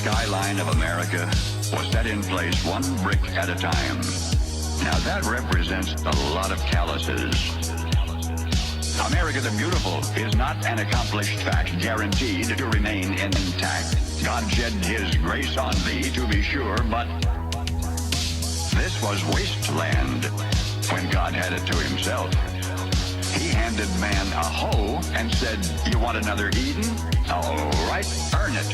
skyline of America was set in place one brick at a time. Now that represents a lot of calluses. America the Beautiful is not an accomplished fact guaranteed to remain intact. God shed his grace on thee, to be sure, but this was wasteland when God had it to himself. He handed man a hoe and said, you want another Eden? All right, earn it.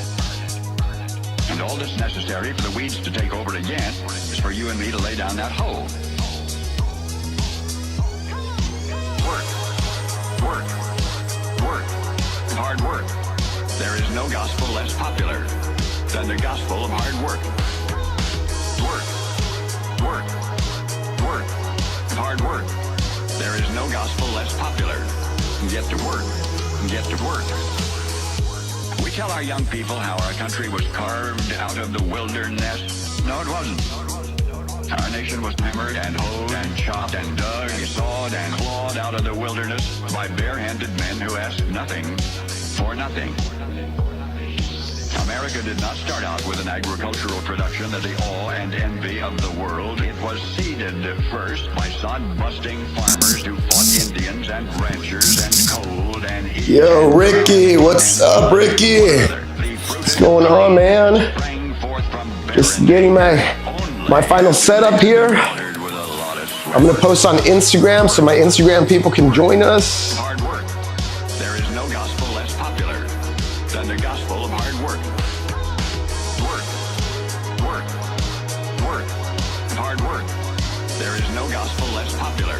And all that's necessary for the weeds to take over again is for you and me to lay down that hoe. Work, work, work, hard work. There is no gospel less popular than the gospel of hard work. Work, work, work, hard work. There is no gospel less popular. Get to work, get to work. We tell our young people how our country was carved out of the wilderness. No, it wasn't. Our nation was hammered and hoed and chopped and dug, sawed and clawed out of the wilderness by bare-handed men who asked nothing for nothing. America did not start out with an agricultural production of the awe and envy of the world. It was seeded first by sod-busting farmers who fought Indians and ranchers and cold and heat. Yo, Ricky, what's up, Ricky? What's going on, man? Just getting my final setup here. I'm gonna post on Instagram so my Instagram people can join us. Hard work. There is no gospel less popular than the gospel of hard work. Work, work, work, hard work. There is no gospel less popular.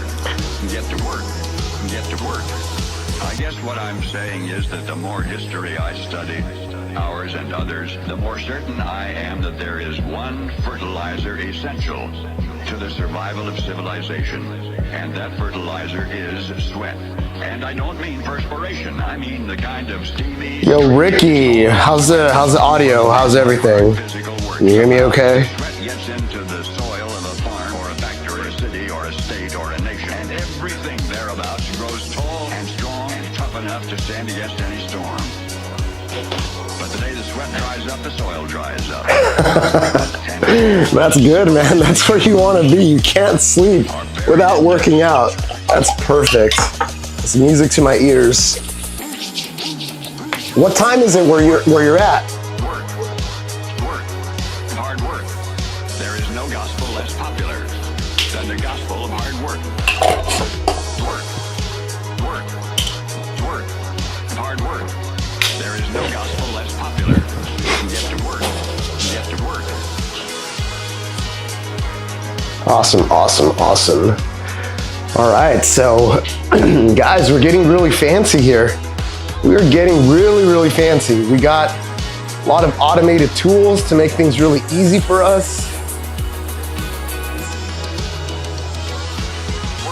Get to work, get to work. I guess what I'm saying is that the more history I study, ours and others, the more certain I am that there is one fertilizer essential to the survival of civilization, and that fertilizer is sweat. And I don't mean perspiration, I mean the kind of steamy... Yo, Ricky, how's the audio? How's everything? Can you hear me okay? Sweat gets into the soil of a farm or a factory, a city or a state or a nation, and everything thereabouts grows tall and strong and tough enough to stand against any storm. But the day the sweat dries up, the soil dries up. That's good, man. That's where you want to be. You can't sleep without working out. That's perfect. It's music to my ears. What time is it where you're at? Work, work, hard work. There is no gospel less popular than the gospel of hard work. Work, work, work, hard work. There is no gospel less popular. Get to work, get to work. Awesome, awesome, awesome. All right, so guys, we're getting really fancy here. We are getting really, really fancy. We got a lot of automated tools to make things really easy for us.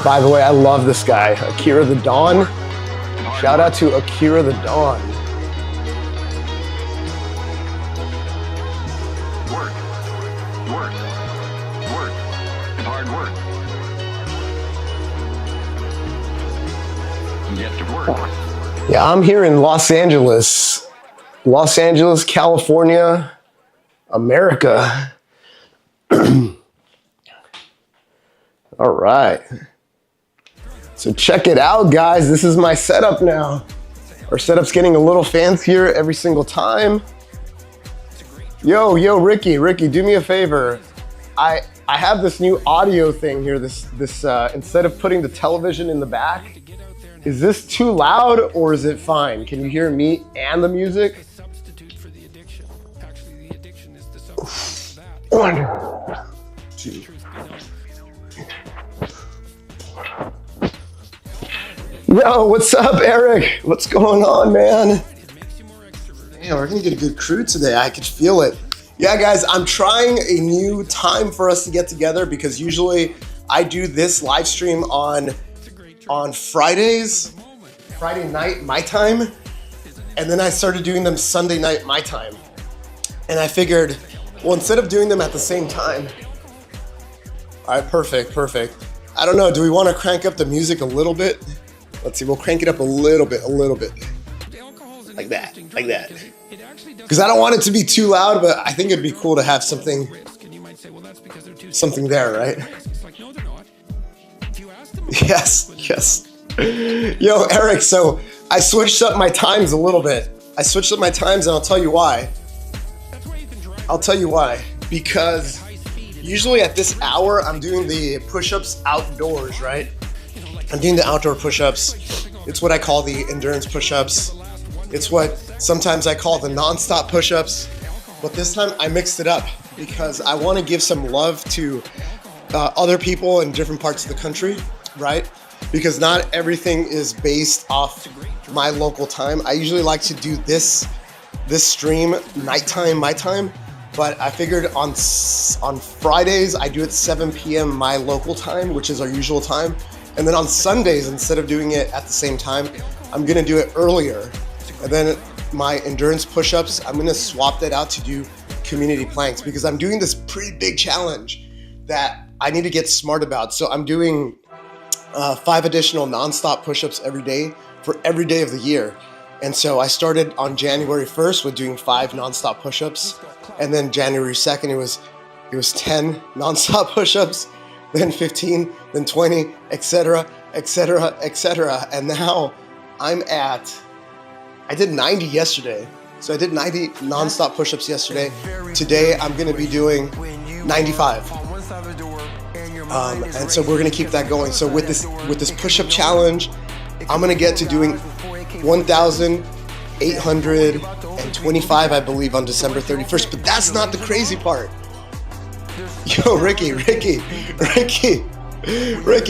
By the way, I love this guy, Akira the Dawn. Shout out to Akira the Dawn. Work, work, work, hard work. Get to work. Yeah, I'm here in Los Angeles, California, America. All right. So check it out, guys. This is my setup now. Our setup's getting a little fancier every single time. Yo, Ricky, do me a favor. I have this new audio thing here. This instead of putting the television in the back, is this too loud or is it fine? Can you hear me and the music? One, two. Yo, what's up, Eric? What's going on, man? Man, we're gonna get a good crew today. I could feel it. Yeah, guys, I'm trying a new time for us to get together because usually I do this live stream on Friday night, my time, and then I started doing them Sunday night, my time. And I figured, well, instead of doing them at the same time, all right, perfect. I don't know, do we want to crank up the music a little bit? Let's see, we'll crank it up a little bit. like that, like that. Because I don't want it to be too loud, but I think it'd be cool to have something there, right? Yes, yes. Yo, Eric, so I switched up my times a little bit. I switched up my times, and I'll tell you why. Because usually at this hour, I'm doing the push-ups outdoors, right? I'm doing the outdoor push-ups. It's what I call the endurance push-ups. It's what sometimes I call the non-stop push-ups. But this time I mixed it up because I want to give some love to other people in different parts of the country, right? Because not everything is based off my local time. I usually like to do this stream nighttime, my time. But I figured on Fridays, I do it 7 p.m. my local time, which is our usual time. And then on Sundays, instead of doing it at the same time, I'm gonna do it earlier. And then my endurance push-ups, I'm gonna swap that out to do community planks because I'm doing this pretty big challenge that I need to get smart about. So I'm doing 5 additional non-stop push-ups every day for every day of the year. And so I started on January 1st with doing 5 non-stop push-ups. And then January 2nd, it was 10 non-stop push-ups, then 15, then 20, etc., etc., etc. And now I did 90 yesterday. So I did 90 non-stop push-ups yesterday. Today, I'm gonna be doing 95. And so we're gonna keep that going. So with this push-up challenge, I'm gonna get to doing 1,825, I believe, on December 31st. But that's not the crazy part. Yo, Ricky,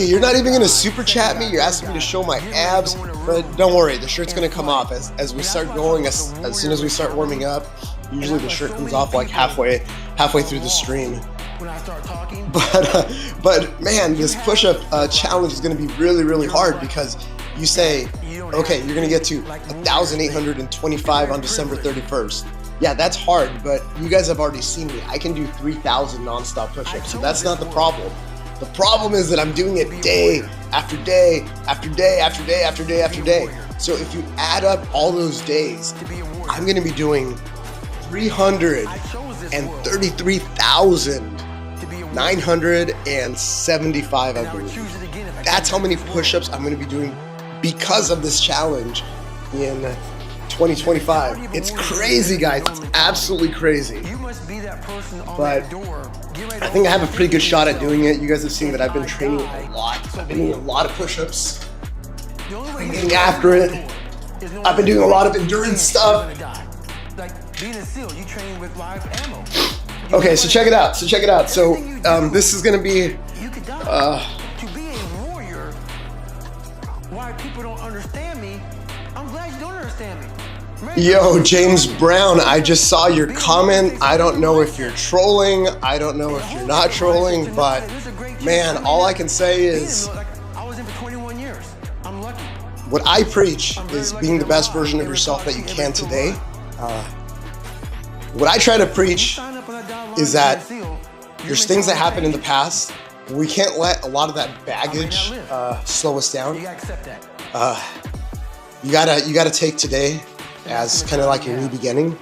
you're not even gonna super chat me. You're asking me to show my abs, but don't worry, the shirt's gonna come off as we start going. As soon as we start warming up, usually the shirt comes off like halfway through the stream. But man, this push-up challenge is gonna be really, really hard because you say, okay, you're gonna get to 1,825 on December 31st. Yeah, that's hard, but you guys have already seen me. I can do 3,000 non-stop push-ups, so that's not the problem. The problem is that I'm doing it day after day after day after day after day after day. So if you add up all those days, I'm gonna be doing 333,975, I believe. That's how many push-ups I'm gonna be doing because of this challenge in 2025. It's crazy, guys. It's absolutely crazy. But I think I have a pretty good shot at doing it. You guys have seen that I've been training a lot. I've been doing a lot of push-ups. I've been getting after it. I've been doing a lot of endurance stuff. Okay, so check it out. So this is gonna be why people don't understand me. I'm glad you don't understand me. Yo, James Brown, I just saw your comment. I don't know if you're trolling. I don't know if you're not trolling, but man, all I can say is I was in for 21 years. I'm lucky. What I preach is being the best version of yourself that you can today. What I try to preach is that there's things that happened in the past. We can't let a lot of that baggage slow us down. You gotta take today as kind of like your new beginning,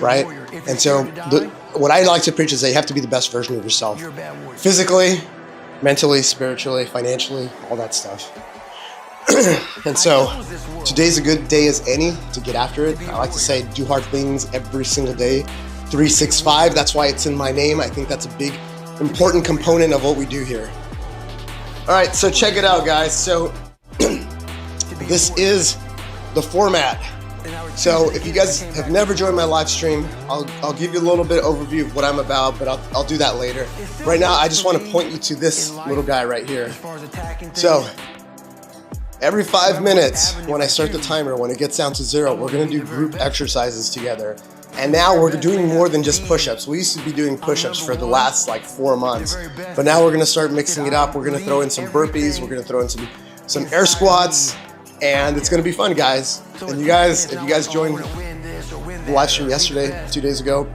right? And so what I like to preach is that you have to be the best version of yourself, physically, mentally, spiritually, financially, all that stuff. And so today's a good day as any to get after it. I like to say do hard things every single day, 365. That's why it's in my name. I think that's a big important component of what we do here. All right, so check it out, guys. So this is the format. So if you guys have never joined my live stream, I'll give you a little bit overview of what I'm about, but I'll do that later. Right now, I just want to point you to this little guy right here. So every 5 minutes, when I start the timer, when it gets down to 0, we're gonna do group exercises together. And now we're doing more than just push-ups. We used to be doing push-ups for the last like 4 months, but now we're gonna start mixing it up. We're gonna throw in some burpees. We're gonna throw in some air squats, and it's gonna be fun, guys. And you guys, if you guys joined the live stream yesterday, 2 days ago,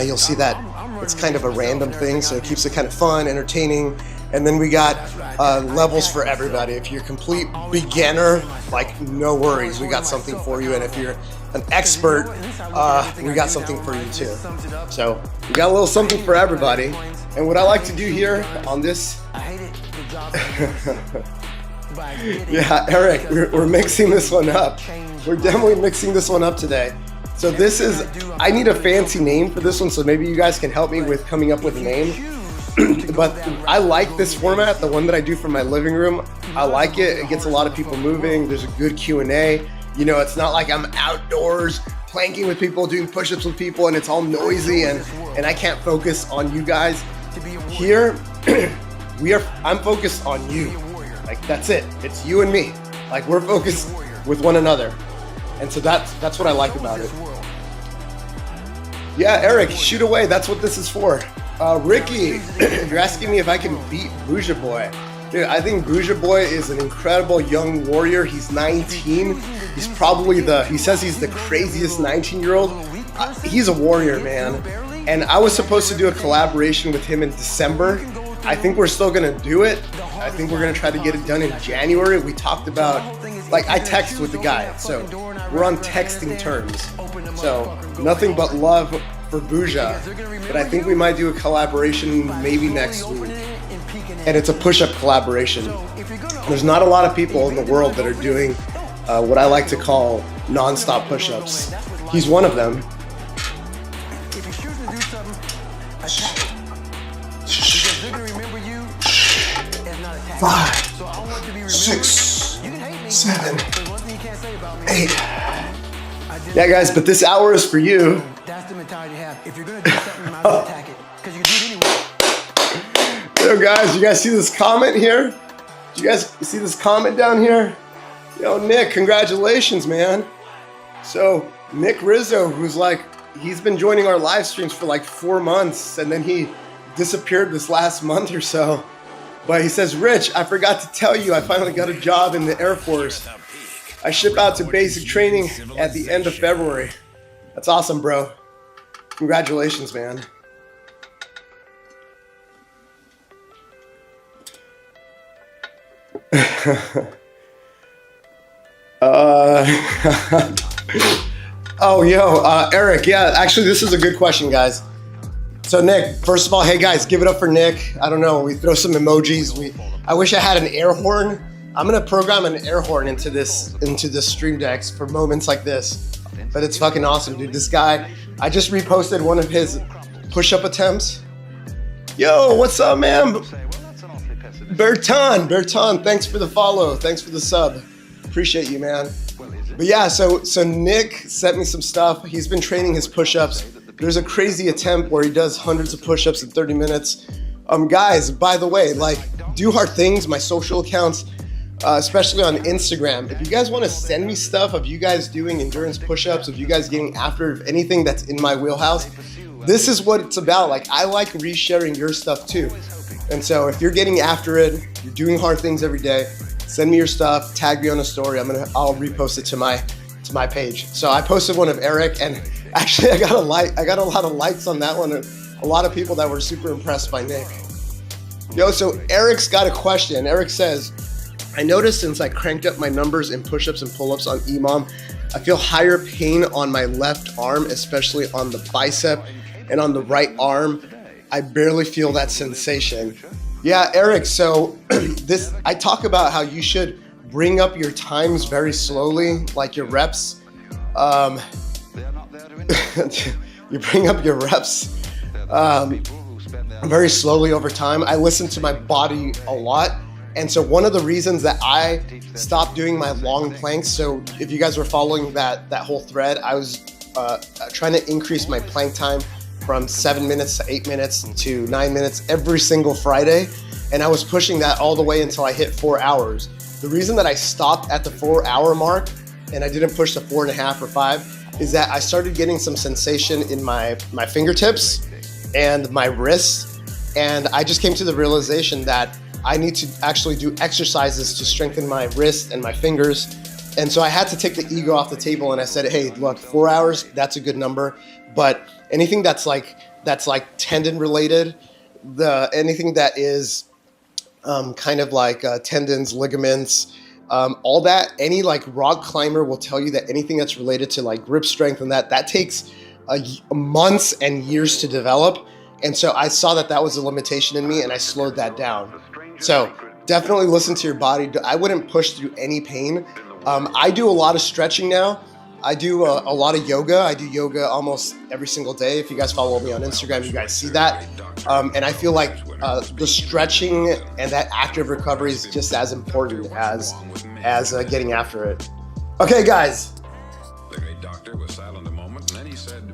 you'll see that it's kind of a random thing, so it keeps it kind of fun, entertaining, And then we got levels for everybody. If you're a complete beginner, like no worries, we got something for you. And if you're an expert, we got something for you too. So we got a little something for everybody. And what I like to do here on this, yeah, Eric, we're mixing this one up. We're definitely mixing this one up today. So this is, I need a fancy name for this one, so maybe you guys can help me with coming up with a name. But I like this format, the one that I do from my living room. I like it. It gets a lot of people moving. There's a good Q&A. You know, it's not like I'm outdoors planking with people, doing push-ups with people, and it's all noisy and I can't focus on you guys. Here, I'm focused on you. Like, that's it. It's you and me. Like, we're focused with one another. And so that's what I like about it. Yeah, Eric, shoot away. That's what this is for. Ricky, you're asking me if I can beat Bougie Boy. Dude, I think Bougie Boy is an incredible young warrior. He's 19. He's probably he says he's the craziest 19-year-old. He's a warrior, man. And I was supposed to do a collaboration with him in December. I think we're still gonna do it. I think we're gonna try to get it done in January. We talked about, like, I text with the guy, so we're on texting terms. So nothing but love for Bouja. But I think we might do a collaboration maybe next week. And it's a push-up collaboration. There's not a lot of people in the world that are doing what I like to call non-stop push-ups. He's one of them. 5, 6, 7, 8. Yeah, guys, but this hour is for you. That's the mentality you have. If you're gonna do something, you might as well attack it. Because you can do it anyway. Yo, guys, you guys see this comment here? Do you guys see this comment down here? Yo, Nick, congratulations, man. So, Nick Rizzo, who's like, he's been joining our live streams for like 4 months, and then he disappeared this last month or so. But he says, Rich, I forgot to tell you, I finally got a job in the Air Force. I ship out to basic training at the end of February. That's awesome, bro. Congratulations, man. Eric, yeah, actually, this is a good question, guys. So Nick, first of all, hey guys, give it up for Nick. I don't know, we throw some emojis. I wish I had an air horn. I'm gonna program an air horn into this Stream Decks for moments like this. But it's fucking awesome, dude. This guy, I just reposted one of his push-up attempts. Yo, what's up, man? Bertan, thanks for the follow. Thanks for the sub. Appreciate you, man. But yeah, so Nick sent me some stuff. He's been training his push-ups. There's a crazy attempt where he does hundreds of push-ups in 30 minutes. Guys, by the way, like, Do Hard Things, my social accounts, especially on Instagram. If you guys want to send me stuff of you guys doing endurance push-ups, of you guys getting after anything that's in my wheelhouse, this is what it's about. Like, I like resharing your stuff too. And so if you're getting after it, you're doing hard things every day, send me your stuff, tag me on a story. I'll repost it to my page. So I posted one of Eric, and actually I got a lot of likes on that one. A lot of people that were super impressed by Nick. Yo, so Eric's got a question. Eric says, I noticed since I cranked up my numbers in push-ups and pull-ups on EMOM, I feel higher pain on my left arm, especially on the bicep, and on the right arm, I barely feel that sensation. Yeah, Eric, so I talk about how you should bring up your times very slowly, like your reps. You bring up your reps very slowly over time. I listen to my body a lot. And so one of the reasons that I stopped doing my long planks, so if you guys were following that whole thread, I was trying to increase my plank time from 7 minutes to 8 minutes to 9 minutes every single Friday. And I was pushing that all the way until I hit 4 hours. The reason that I stopped at the 4 hour mark and I didn't push the 4.5 or 5 is that I started getting some sensation in my fingertips and my wrists. And I just came to the realization that I need to actually do exercises to strengthen my wrist and my fingers. And so I had to take the ego off the table, and I said, hey, look, 4 hours, that's a good number. But anything that's like tendon related, anything that is kind of like tendons, ligaments, all that. Any like rock climber will tell you that anything that's related to like grip strength and that takes months and years to develop. And so I saw that was a limitation in me, and I slowed that down. So definitely listen to your body. I wouldn't push through any pain. I do a lot of stretching now. I do a lot of yoga. I do yoga almost every single day. If you guys follow me on Instagram, you guys see that. And I feel like the stretching and that active recovery is just as important as getting after it. Okay, guys. The great doctor was silent a moment, and then he said,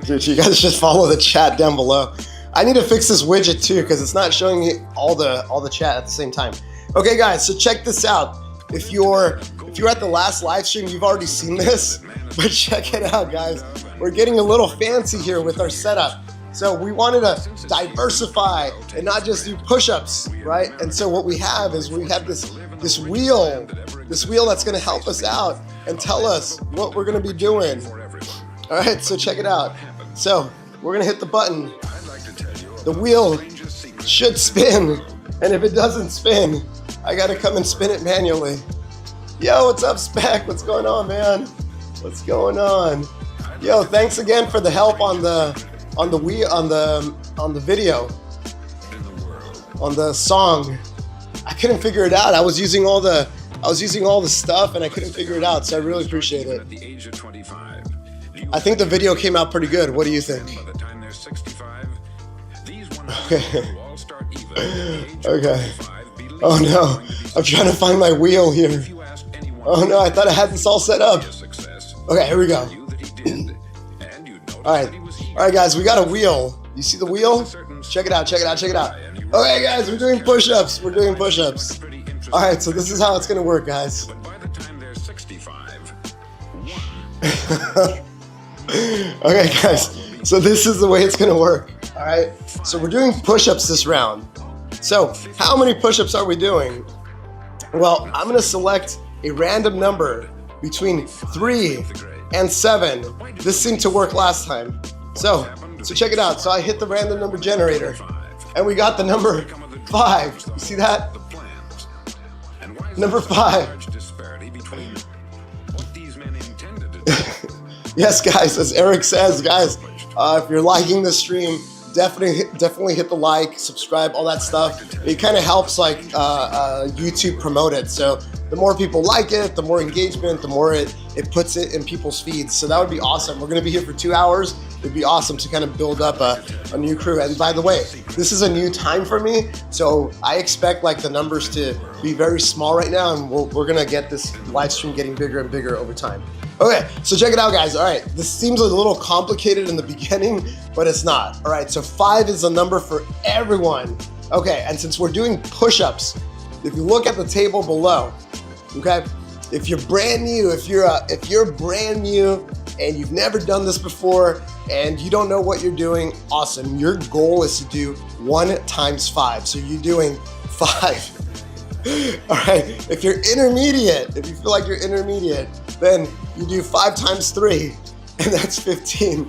Dude, you guys just follow the chat down below. I need to fix this widget too, because it's not showing me all the chat at the same time. Okay, guys, so check this out. If you're at the last live stream, you've already seen this, but check it out, guys. We're getting a little fancy here with our setup. So we wanted to diversify and not just do push-ups, right? And so what we have is this wheel that's going to help us out and tell us what we're going to be doing. All right, so check it out. So we're going to hit the button. The wheel should spin, and if it doesn't spin, I got to come and spin it manually. Yo, what's up, Spec? What's going on, man? What's going on? Yo, thanks again for the help on the video, on the song. I couldn't figure it out. I was using all the stuff, and I couldn't figure it out. So I really appreciate it. I think the video came out pretty good. What do you think? Okay. Oh no, I'm trying to find my wheel here. Oh no, I thought I had this all set up. Okay, here we go. All right, guys, we got a wheel. You see the wheel? Check it out. Okay, guys, we're doing push-ups. All right, so this is how it's gonna work, guys. Okay, guys, so this is the way it's gonna work. All right, so we're doing push-ups this round. So how many push-ups are we doing? Well, I'm gonna select a random number between 3 and 7. This seemed to work last time. So check it out. So I hit the random number generator, and we got the number 5. You see that? Number 5. Yes, guys, as Eric says, guys, if you're liking the stream, definitely hit the like, subscribe, all that stuff. It kind of helps like YouTube promote it. So the more people like it, the more engagement, the more it puts it in people's feeds. So that would be awesome. We're gonna be here for 2 hours. It'd be awesome to kind of build up a new crew. And by the way, this is a new time for me, so I expect like the numbers to be very small right now, and we're gonna get this live stream getting bigger and bigger over time. Okay, so check it out, guys. All right, this seems a little complicated in the beginning, but it's not. All right, so 5 is the number for everyone. Okay, and since we're doing push-ups, if you look at the table below, okay, if you're brand new, if you're brand new and you've never done this before and you don't know what you're doing, awesome. Your goal is to do 1 times 5. So you're doing 5. All right, if you're intermediate, if you feel like you're intermediate, then you do 5 times 3, and that's 15.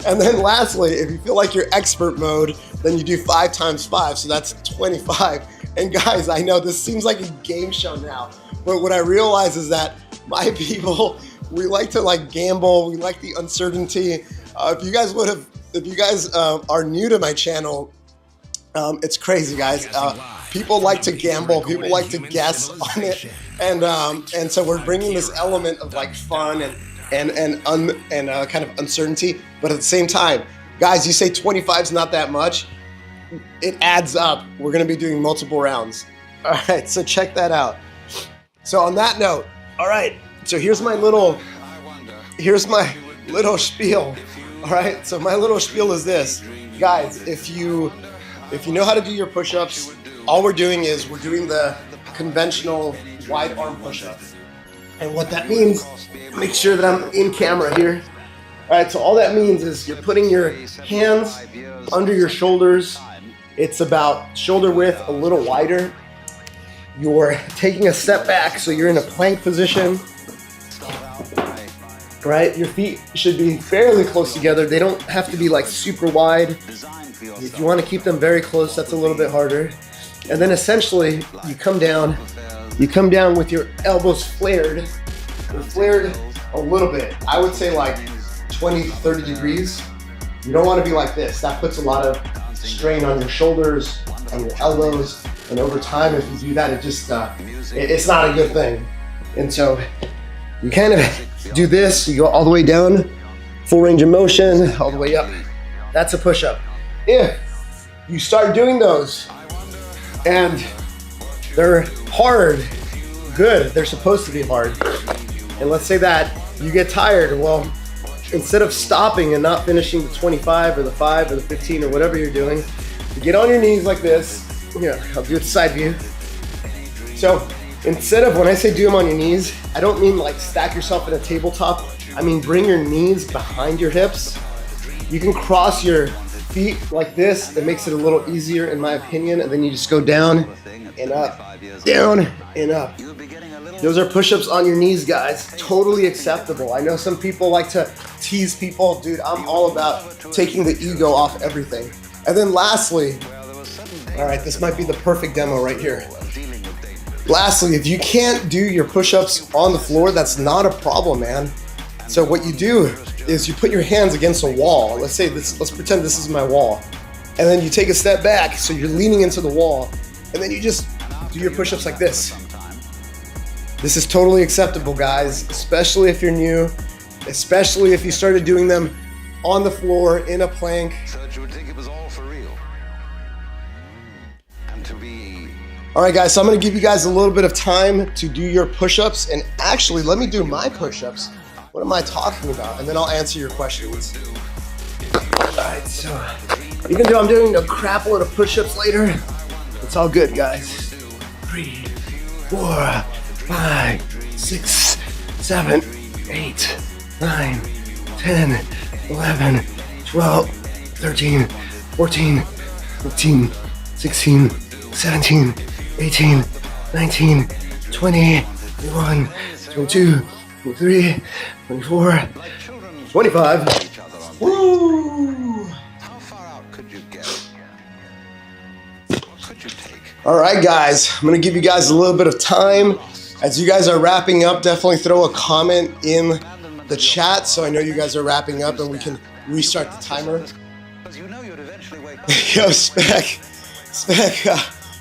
And then lastly, if you feel like you're expert mode, then you do 5 times 5, so that's 25. And guys, I know this seems like a game show now, but what I realize is that my people, we like to like gamble, we like the uncertainty. If you guys are new to my channel, it's crazy, guys. People like to gamble, people like to guess on it, and so we're bringing this element of like fun and kind of uncertainty, but at the same time, guys, you say 25 is not that much. It adds up. We're going to be doing multiple rounds. All right, so check that out. So on that note, all right, so here's my little spiel. All right, so my little spiel is this, guys. If you know how to do your push-ups, all we're doing is we're doing the conventional wide arm push-up. And what that means, make sure that I'm in camera here. All right, so all that means is you're putting your hands under your shoulders. It's about shoulder width, a little wider. You're taking a step back, so you're in a plank position. Right, your feet should be fairly close together. They don't have to be like super wide. If you want to keep them very close, that's a little bit harder. And then essentially you come down with your elbows flared. They're flared a little bit. I would say like 20 to 30 degrees. You don't want to be like this. That puts a lot of strain on your shoulders, on your elbows, and over time, if you do that, it just, it's not a good thing. And so you kind of do this, you go all the way down, full range of motion, all the way up. That's a push-up. If you start doing those and they're hard, good, they're supposed to be hard. And let's say that you get tired, well, instead of stopping and not finishing the 25 or the 5 or the 15 or whatever you're doing, you get on your knees like this. Here, I'll do it side view. So instead of, when I say do them on your knees, I don't mean like stack yourself in a tabletop. I mean bring your knees behind your hips. You can cross your feet like this. It makes it a little easier in my opinion. And then you just go down and up, down and up. Those are push-ups on your knees, guys. Totally acceptable. I know some people like to tease people. Dude, I'm all about taking the ego off everything. And then lastly, all right, this might be the perfect demo right here. Lastly, if you can't do your push-ups on the floor, that's not a problem, man. So what you do is you put your hands against a wall. Let's pretend this is my wall. And then you take a step back, so you're leaning into the wall. And then you just do your push-ups like this. This is totally acceptable, guys, especially if you're new, especially if you started doing them on the floor in a plank. So that you would think it was all for real. And to be... All right, guys, so I'm gonna give you guys a little bit of time to do your push-ups, and actually, let me do my push-ups. What am I talking about? And then I'll answer your questions. All right, so even though I'm doing a crap load of push-ups later, it's all good, guys. 3, 4, 5, 6, 7, 8, 9, 10, 11, 12, 13, 14, 15, 16, 17, 18, 19, 20, 21, 22, 23, 24, 25. Woo! How far out could you get? What could you take? All right, guys, I'm gonna give you guys a little bit of time. As you guys are wrapping up, definitely throw a comment in the chat so I know you guys are wrapping up and we can restart the timer. You know you'd eventually wake up. Yo, Spec,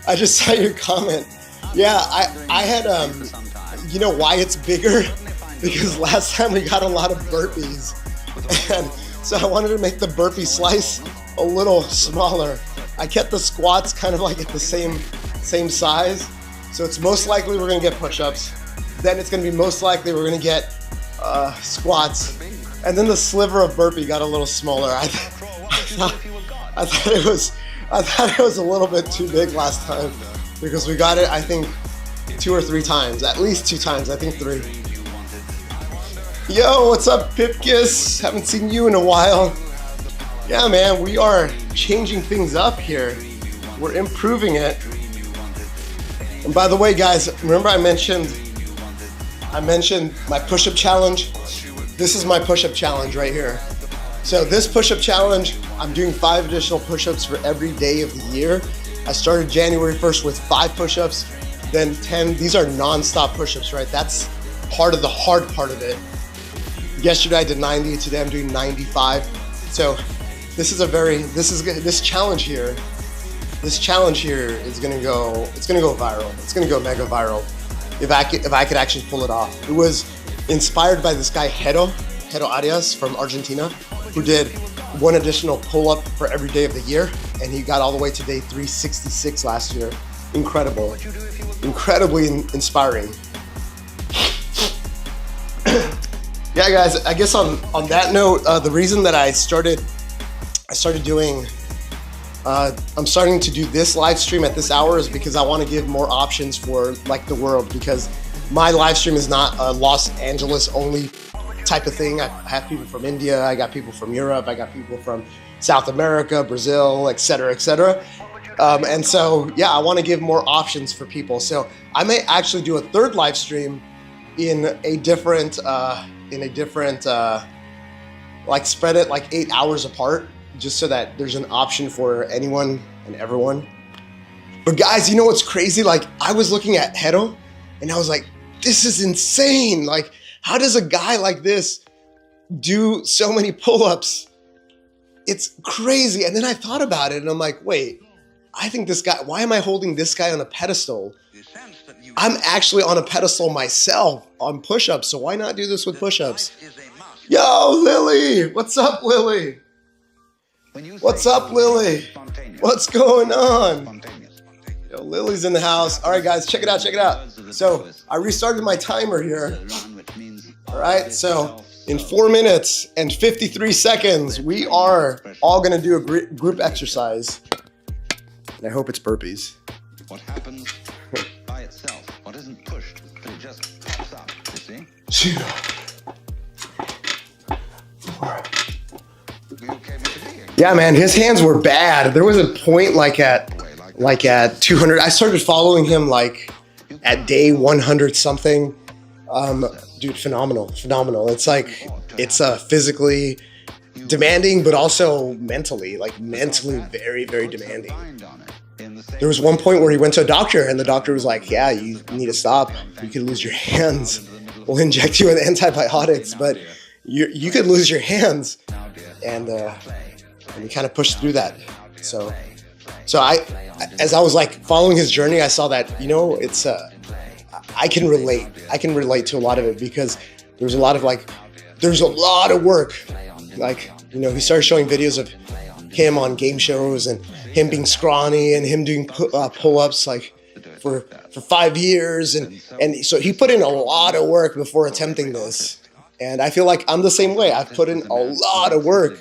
I just saw your comment. Yeah, I had, you know why it's bigger? Because last time we got a lot of burpees. And so I wanted to make the burpee slice a little smaller. I kept the squats kind of like at the same size. So it's most likely we're gonna get push-ups. Then it's gonna be most likely we're gonna get squats. And then the sliver of burpee got a little smaller. I thought it was a little bit too big last time because we got it, I think, 2 or 3 times, at least 2 times, I think 3. Yo, what's up, Pipkiss? Haven't seen you in a while. Yeah, man, we are changing things up here. We're improving it. And by the way, guys, remember I mentioned my push-up challenge? This is my push-up challenge right here. So this push-up challenge, I'm doing 5 additional push-ups for every day of the year. I started January 1st with 5 push-ups, then 10. These are non-stop push-ups, right? That's part of the hard part of it. Yesterday I did 90, today I'm doing 95. So this challenge here is gonna go viral. It's gonna go mega viral if I could actually pull it off. It was inspired by this guy Hero Arias from Argentina, who did 1 additional pull-up for every day of the year, and he got all the way to day 366 last year. Incredible, incredibly inspiring. Yeah, guys, I guess on that note, the reason that I'm starting to do this live stream at this hour is because I want to give more options for like the world, because my live stream is not a Los Angeles only type of thing. I have people from India, I got people from Europe, I got people from South America, Brazil, etc., etc. And so, yeah, I want to give more options for people. So I may actually do a 3rd live stream in a different, like spread it like 8 hours apart, just so that there's an option for anyone and everyone. But guys, you know what's crazy? Like, I was looking at Hero and I was like, this is insane. Like, how does a guy like this do so many pull-ups? It's crazy. And then I thought about it and I'm like, wait, I think this guy, why am I holding this guy on a pedestal? I'm actually on a pedestal myself on push-ups, so why not do this with push-ups? Yo, Lily! What's up, Lily? What's up, Lily? What's going on? Yo, Lily's in the house. All right, guys, check it out, check it out. So I restarted my timer here. All right, so in 4 minutes and 53 seconds, we are all gonna do a group exercise. And I hope it's burpees. What happens by itself? What isn't pushed, but it just pops up, you see? 2, 4. Yeah, man, his hands were bad. There was a point like at 200. I started following him like at day 100 something. Dude, phenomenal. It's like, it's physically demanding, but also mentally very, very demanding. There was one point where he went to a doctor and the doctor was like, yeah, you need to stop. You could lose your hands. We'll inject you with antibiotics, but you could lose your hands. And we kind of pushed through that. So I, as I was like following his journey, I saw that, you know, it's, I can relate to a lot of it because there's a lot of work. Like, you know, he started showing videos of him on game shows and him being scrawny and him doing pull-ups like for 5 years. And so he put in a lot of work before attempting this. And I feel like I'm the same way. I've put in a lot of work.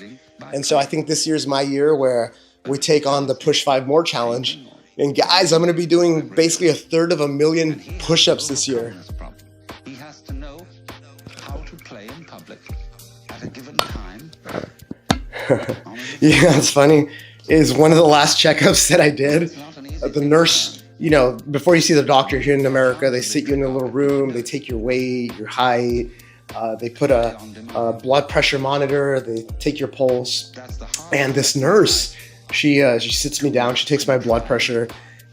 And so I think this year's my year where we take on the Push 5 More challenge. And guys, I'm going to be doing basically 1/3 push-ups this year. He has to know how to play in public at a given time. Yeah, it's funny. Is one of the last checkups that I did, the nurse, you know, before you see the doctor here in America, they sit you in a little room, they take your weight, your height, they put a blood pressure monitor, they take your pulse, and this nurse, she sits me down, she takes my blood pressure,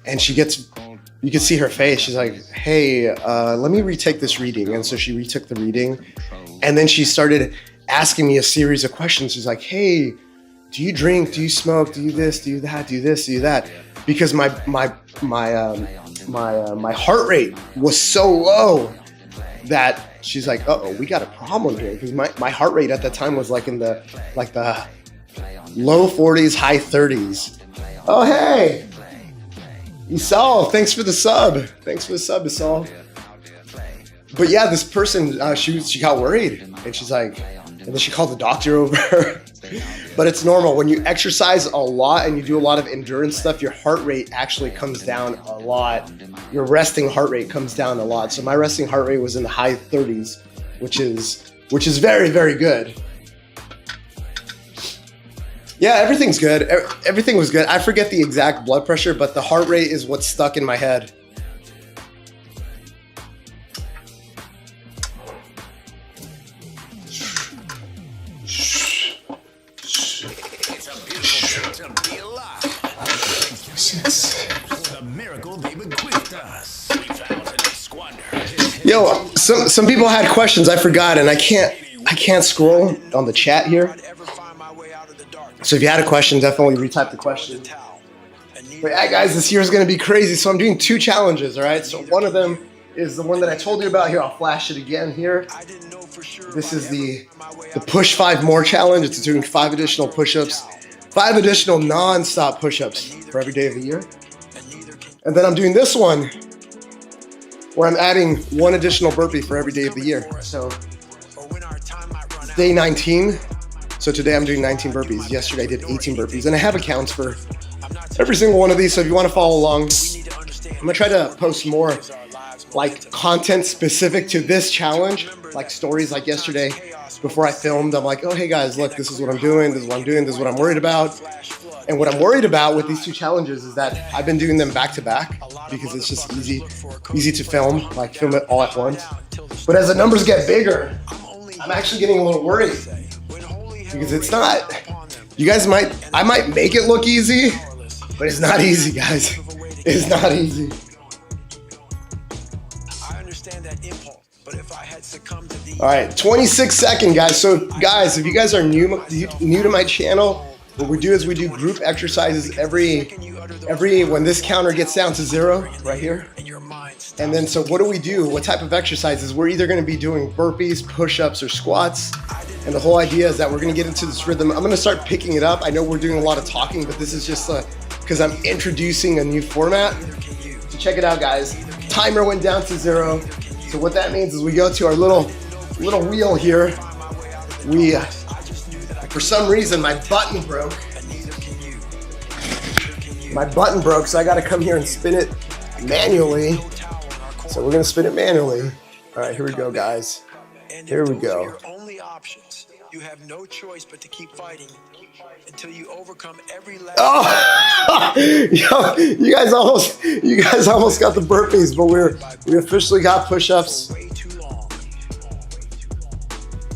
and you can see her face, she's like, hey, let me retake this reading. And so she retook the reading, and then she started asking me a series of questions. She's like, hey, do you drink? Do you smoke? Do you this? Do you that? Do you this? Do you that? Because my heart rate was so low that she's like, uh-oh, we got a problem here. Because my heart rate at that time was like in the low 40s, high 30s. Oh, hey, Isal, thanks for the sub. Thanks for the sub, Isal. But yeah, this person, she got worried, and she's like, and then she called the doctor over. But it's normal. When you exercise a lot and you do a lot of endurance stuff, your heart rate actually comes down a lot. Your resting heart rate comes down a lot. So my resting heart rate was in the high 30s, which is very, very good. Yeah, everything's good. Everything was good. I forget the exact blood pressure, but the heart rate is what's stuck in my head. Yo, some people had questions. I forgot, and I can't scroll on the chat here. So if you had a question, definitely retype the question. But yeah, guys, this year is going to be crazy. So I'm doing 2 challenges, all right? So one of them is the one that I told you about here. I'll flash it again here. This is the Push 5 More challenge. It's doing 5 additional push-ups, 5 additional non-stop push-ups for every day of the year. And then I'm doing this one where I'm adding 1 additional burpee for every day of the year. So day 19. So today I'm doing 19 burpees. Yesterday I did 18 burpees. And I have accounts for every single one of these. So if you want to follow along, I'm going to try to post more like content specific to this challenge, like stories like yesterday before I filmed. I'm like, oh, hey guys, look, this is what I'm doing. This is what I'm doing. This is what I'm worried about. And what I'm worried about with these 2 challenges is that I've been doing them back to back because it's just easy to film, like film it all at once. But as the numbers get bigger, I'm actually getting a little worried because it's not, I might make it look easy, but it's not easy, guys. It's not easy. I understand that impulse, but if I had succumbed to these, All right, 26-second, guys. So, guys, if you guys are new to my channel, what we do is we do group exercises every when this counter gets down to 0 right here. And then, so what do we do? What type of exercises? We're either going to be doing burpees, push-ups, or squats. And the whole idea is that we're going to get into this rhythm. I'm going to start picking it up. I know we're doing a lot of talking, but this is just because I'm introducing a new format. So check it out, guys. Timer went down to 0. So what that means is we go to our little wheel here. For some reason, my button broke. So I got to come here and spin it manually. So we're gonna spin it manually. All right, here we go, guys. Here we go. your only options. You have no choice but to keep fighting until you overcome every last. Oh, yo, you guys almost got the burpees, but we officially got push-ups. Way too long.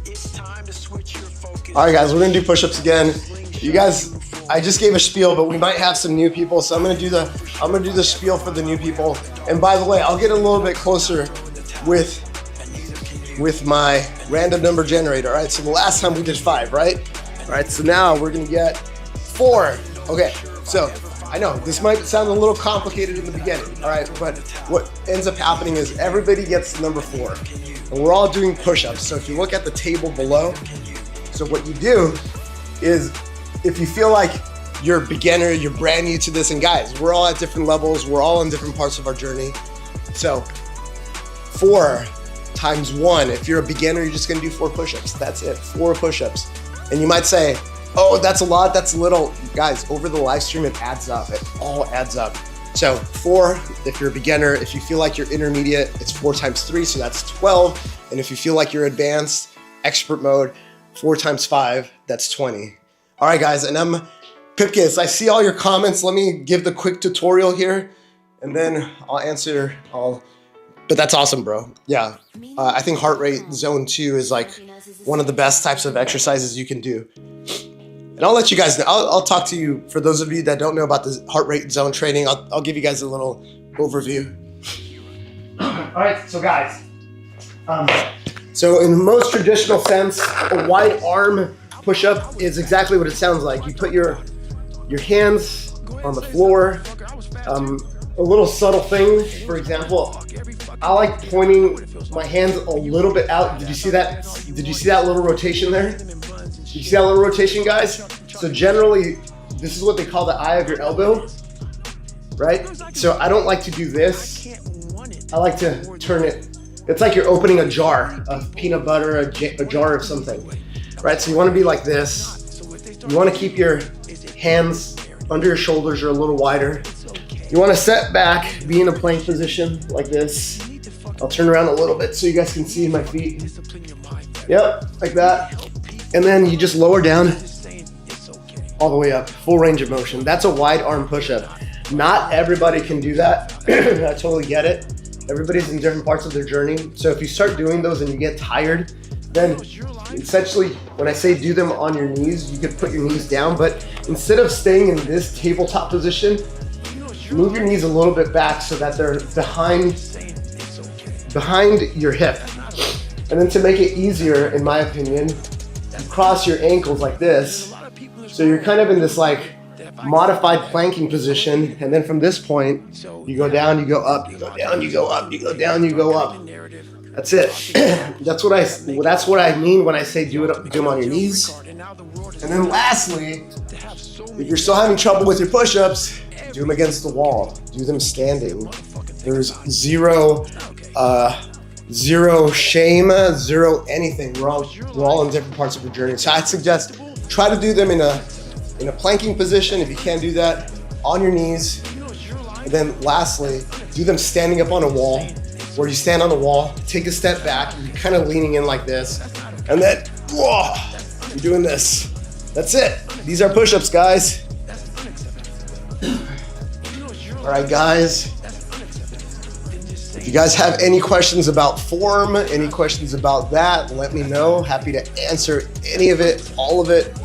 It's time to switch your focus. All right, guys, we're gonna do push-ups again. You guys, I just gave a spiel, but we might have some new people, so I'm gonna do the spiel for the new people. And by the way, I'll get a little bit closer with my random number generator. All right, so the last time we did 5, right? All right, so now we're gonna get 4. Okay, so I know this might sound a little complicated in the beginning, all right, but what ends up happening is everybody gets number 4, and we're all doing push-ups. So if you look at the table below, so what you do is, if you feel like you're a beginner, you're brand new to this, and guys, we're all at different levels, we're all in different parts of our journey. So 4 times 1, if you're a beginner, you're just gonna do 4 push-ups. That's it, 4 push-ups. And you might say, oh, that's a lot, that's a little. Guys, over the live stream, it adds up, it all adds up. So 4, if you're a beginner. If you feel like you're intermediate, it's 4 times 3, so that's 12. And if you feel like you're advanced, expert mode, 4 times 5, that's 20. All right, guys, and I'm Pipkis. I see all your comments. Let me give the quick tutorial here, and then I'll answer all. But that's awesome, bro. Yeah, I think heart rate zone 2 is like one of the best types of exercises you can do. And I'll let you guys know. I'll talk to you, for those of you that don't know about the heart rate zone training, I'll give you guys a little overview. All right, so guys, so in the most traditional sense, a wide arm push-up is exactly what it sounds like. You put your hands on the floor. A little subtle thing, for example, I like pointing my hands a little bit out. Did you see that? Did you see that little rotation there? Did you see that little rotation, guys? So generally, this is what they call the eye of your elbow, right? So I don't like to do this. I like to turn it. It's like you're opening a jar of peanut butter, a jar of something, right? So you want to be like this. You want to keep your hands under your shoulders or a little wider. You want to set back, be in a plank position like this. I'll turn around a little bit so you guys can see my feet. Yep, like that. And then you just lower down all the way up, full range of motion. That's a wide arm push-up. Not everybody can do that. I totally get it. Everybody's in different parts of their journey. So if you start doing those and you get tired, then essentially when I say do them on your knees, you could put your knees down, but instead of staying in this tabletop position, move your knees a little bit back so that they're behind your hip. And then to make it easier, in my opinion, you cross your ankles like this. So you're kind of in this like modified planking position. And then from this point, you go down, you go up, you go down, you go up, you go down, you go up. That's it. That's what I mean when I say do them on your knees. And then lastly, if you're still having trouble with your push-ups, do them against the wall. Do them standing. There's zero shame, zero anything. We're all in different parts of your journey. So I'd suggest try to do them in a planking position. If you can't do that, on your knees. And then lastly, do them standing up on a wall, where you stand on the wall, take a step back, you're kind of leaning in like this, and then whoa, you're doing this. That's it. These are push-ups, guys. All right, guys. If you guys have any questions about form, any questions about that, let me know. Happy to answer any of it, all of it.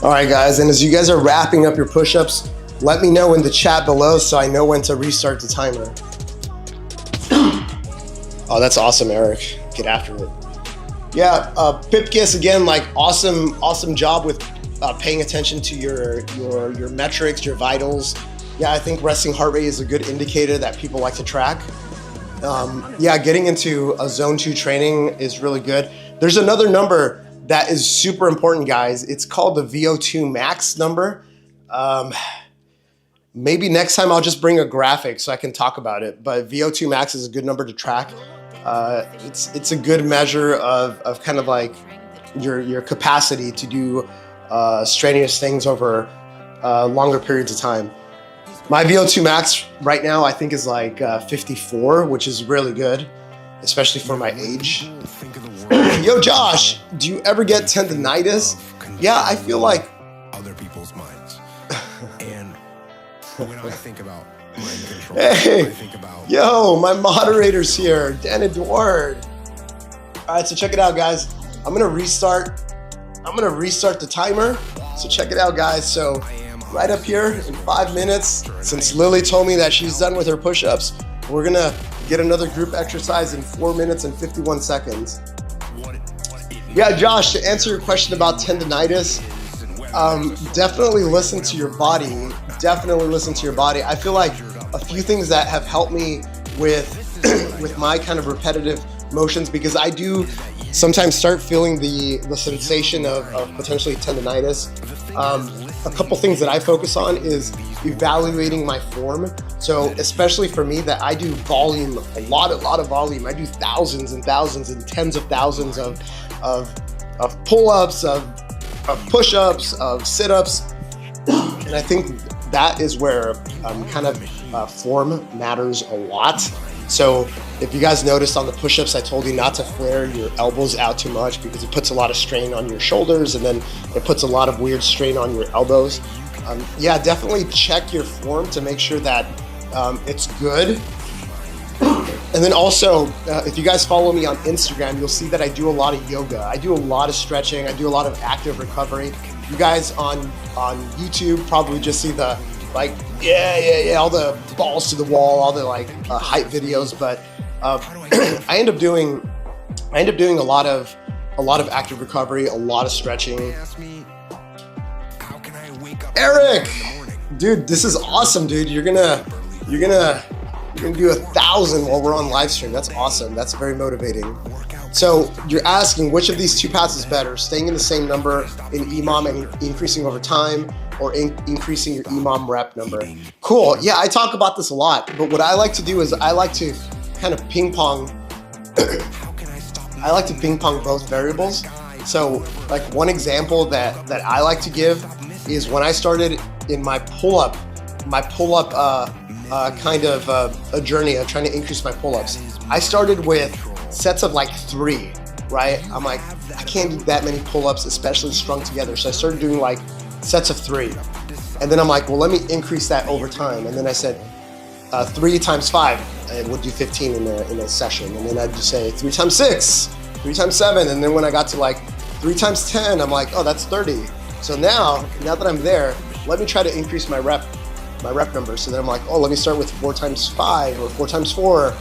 All right, guys, and as you guys are wrapping up your push-ups, let me know in the chat below so I know when to restart the timer. Oh, that's awesome, Eric. Get after it. Yeah, Pipkiss, again, like awesome job with paying attention to your metrics, your vitals. Yeah, I think resting heart rate is a good indicator that people like to track. Yeah, getting into a zone 2 training is really good. There's another number that is super important, guys. It's called the VO2 max number. Maybe next time I'll just bring a graphic so I can talk about it, but VO2 max is a good number to track. It's a good measure of kind of like your capacity to do strenuous things over longer periods of time. My VO2 max right now I think is like 54, which is really good, especially for my age. Yo, Josh, do you ever get tendinitis? Yeah, I feel like other people's minds. And when I think about mind control, hey, I think about yo, my moderator's here, Dan Edward. All right, so check it out, guys. I'm gonna restart the timer. So check it out, guys. So right up here in 5 minutes, since Lily told me that she's done with her push-ups, we're gonna get another group exercise in 4 minutes and 51 seconds. Yeah, Josh, to answer your question about tendinitis, definitely listen to your body. Definitely listen to your body. I feel like a few things that have helped me with with my kind of repetitive motions, because I do sometimes start feeling the sensation of potentially tendinitis. A couple things that I focus on is evaluating my form. So especially for me, that I do volume, a lot of volume. I do thousands and thousands and tens of thousands of pull-ups, of push-ups, of sit-ups, and I think that is where kind of form matters a lot. So if you guys noticed on the push-ups, I told you not to flare your elbows out too much because it puts a lot of strain on your shoulders, and then it puts a lot of weird strain on your elbows. Yeah, definitely check your form to make sure that it's good. And then also, if you guys follow me on Instagram, you'll see that I do a lot of yoga. I do a lot of stretching. I do a lot of active recovery. You guys on YouTube probably just see the like, yeah, all the balls to the wall, all the like hype videos. But I end up doing a lot of active recovery, a lot of stretching. Eric, dude, this is awesome, dude. You're gonna do 1,000 while we're on live stream. That's awesome. That's very motivating. So you're asking which of these two paths is better, staying in the same number in EMOM and increasing over time, or increasing your EMOM rep number. Cool. Yeah, I talk about this a lot, but what I like to do is I like to kind of ping pong. I like to ping pong both variables. So like one example that I like to give is when I started in my pull-up kind of a journey of trying to increase my pull-ups. I started with sets of like 3, right? I'm like, I can't do that many pull-ups, especially strung together. So I started doing like sets of 3. And then I'm like, well, let me increase that over time. And then I said 3 times 5, I would do 15 in a session. And then I'd just say 3 times 6, 3 times 7. And then when I got to like 3 times 10, I'm like, oh, that's 30. So now that I'm there, let me try to increase my rep number. So then I'm like, oh, let me start with 4 times 5 or 4 times 4.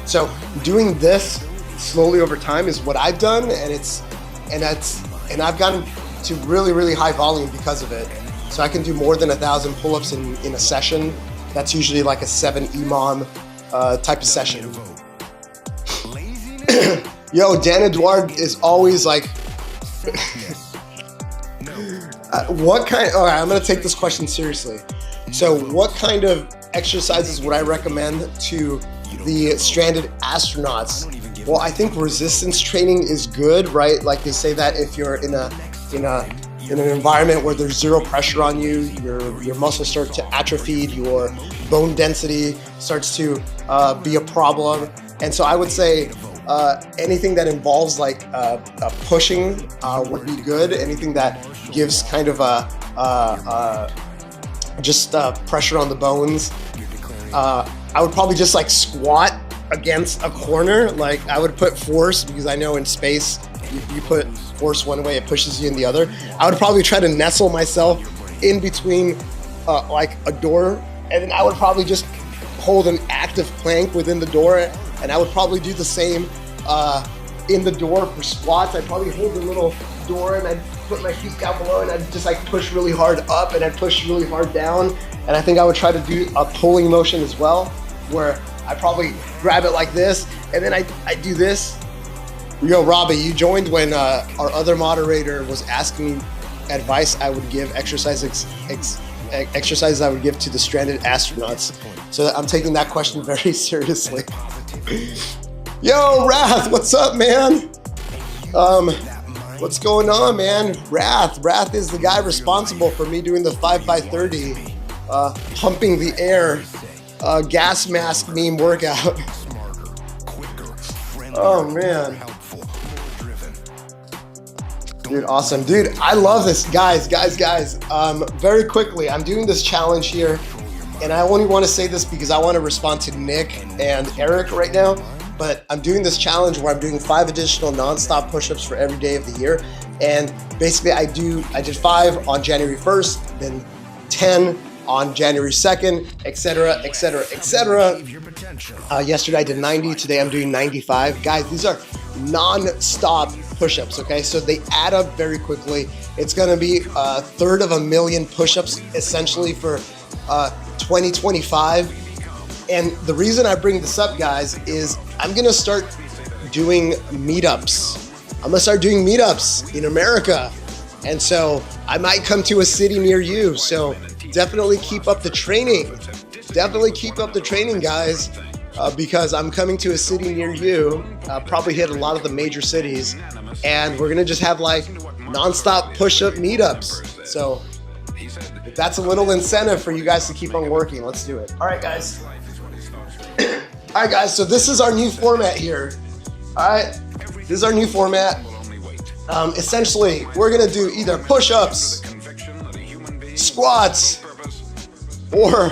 So doing this slowly over time is what I've done, and I've gotten to really, really high volume because of it. So I can do more than 1,000 pull-ups in a session. That's usually like a 7 EMOM type of session. Yo, Dan Edward is always like, what kind? All right, I'm gonna take this question seriously. So what kind of exercises would I recommend to the stranded astronauts? Well, I think resistance training is good, right? Like they say that if you're in an environment where there's zero pressure on you, your muscles start to atrophy, your bone density starts to be a problem. And so I would say anything that involves like pushing would be good. Anything that gives kind of just pressure on the bones. I would probably just like squat against a corner. Like I would put force, because I know in space you put force one way, it pushes you in the other. I would probably try to nestle myself in between like a door, and then I would probably just hold an active plank within the door, and I would probably do the same in the door for squats. I'd probably hold the little door and I'd put my feet down below and I'd just like push really hard up and I'd push really hard down. And I think I would try to do a pulling motion as well, where I probably grab it like this and then I do this. Yo, Robbie, you joined when our other moderator was asking me advice I would give, exercises I would give to the stranded astronauts. So I'm taking that question very seriously. Yo, Wrath, what's up, man? What's going on, man? Wrath is the guy responsible for me doing the 5x30, pumping the air, gas mask meme workout. Oh, man. Dude, awesome. Dude, I love this. Guys. Very quickly, I'm doing this challenge here, and I only want to say this because I want to respond to Nick and Eric right now, but I'm doing this challenge where I'm doing 5 additional non-stop push-ups for every day of the year. And basically I did 5 on January 1st, then 10 on January 2nd, etc. Yesterday I did 90, today I'm doing 95. Guys, these are non-stop push-ups, okay? So they add up very quickly. It's gonna be 1/3 of a million push-ups essentially for 2025. And the reason I bring this up, guys, is I'm gonna start doing meetups. I'm gonna start doing meetups in America. And so I might come to a city near you. So definitely keep up the training. Definitely keep up the training, guys, because I'm coming to a city near you. Probably hit a lot of the major cities. And we're gonna just have like nonstop push-up meetups. So that's a little incentive for you guys to keep on working. Let's do it. All right, guys. All right, guys, so this is our new format here. All right, this is our new format. Essentially, we're gonna do either push-ups, squats, or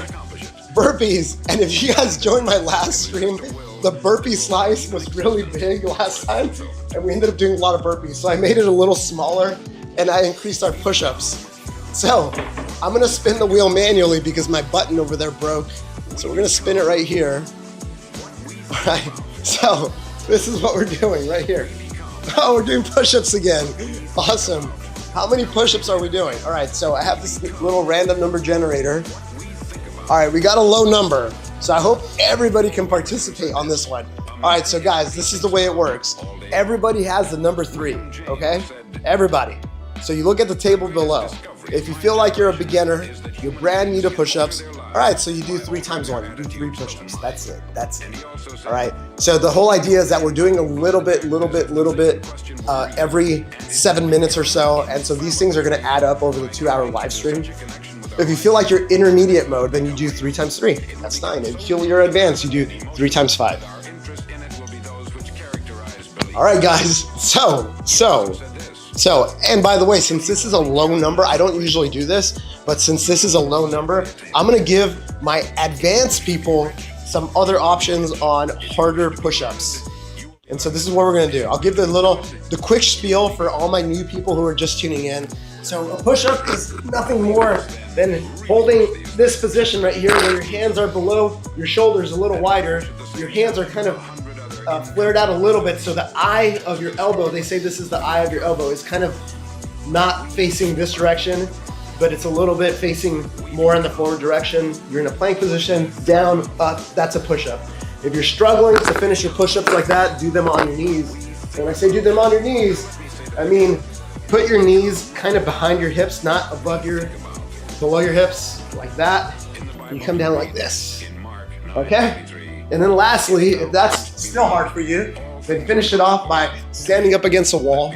burpees. And if you guys joined my last stream, the burpee slice was really big last time, and we ended up doing a lot of burpees. So I made it a little smaller, and I increased our push-ups. So I'm gonna spin the wheel manually because my button over there broke. So we're gonna spin it right here. All right, so this is what we're doing right here. Oh, we're doing push-ups again. Awesome. How many push-ups are we doing? All right, so I have this little random number generator. All right, we got a low number. So I hope everybody can participate on this one. All right, so guys, this is the way it works. Everybody has the number 3, okay? Everybody. So you look at the table below. If you feel like you're a beginner, you're brand new to push-ups, all right, so you do 3 times 1, you do 3 push-ups. That's it. All right, so the whole idea is that we're doing a little bit every 7 minutes or so. And so these things are gonna add up over the 2-hour live stream. If you feel like you're intermediate mode, then you do 3 times 3. That's fine. If you feel you're advanced, you do 3 times 5. All right, guys, so, and by the way, since this is a low number, I don't usually do this, but since this is a low number, I'm gonna give my advanced people some other options on harder push-ups. And so this is what we're gonna do. I'll give the quick spiel for all my new people who are just tuning in. So a push-up is nothing more than holding this position right here where your hands are below your shoulders a little wider. Your hands are kind of flared out a little bit, so the eye of your elbow, they say this is the eye of your elbow, is kind of not facing this direction, but it's a little bit facing more in the forward direction. You're in a plank position, down, up, that's a push-up. If you're struggling to finish your push-ups like that, do them on your knees. When I say do them on your knees, I mean put your knees kind of behind your hips, not below your hips, like that. You come down like this, okay? And then lastly, if that's still hard for you, then finish it off by standing up against a wall,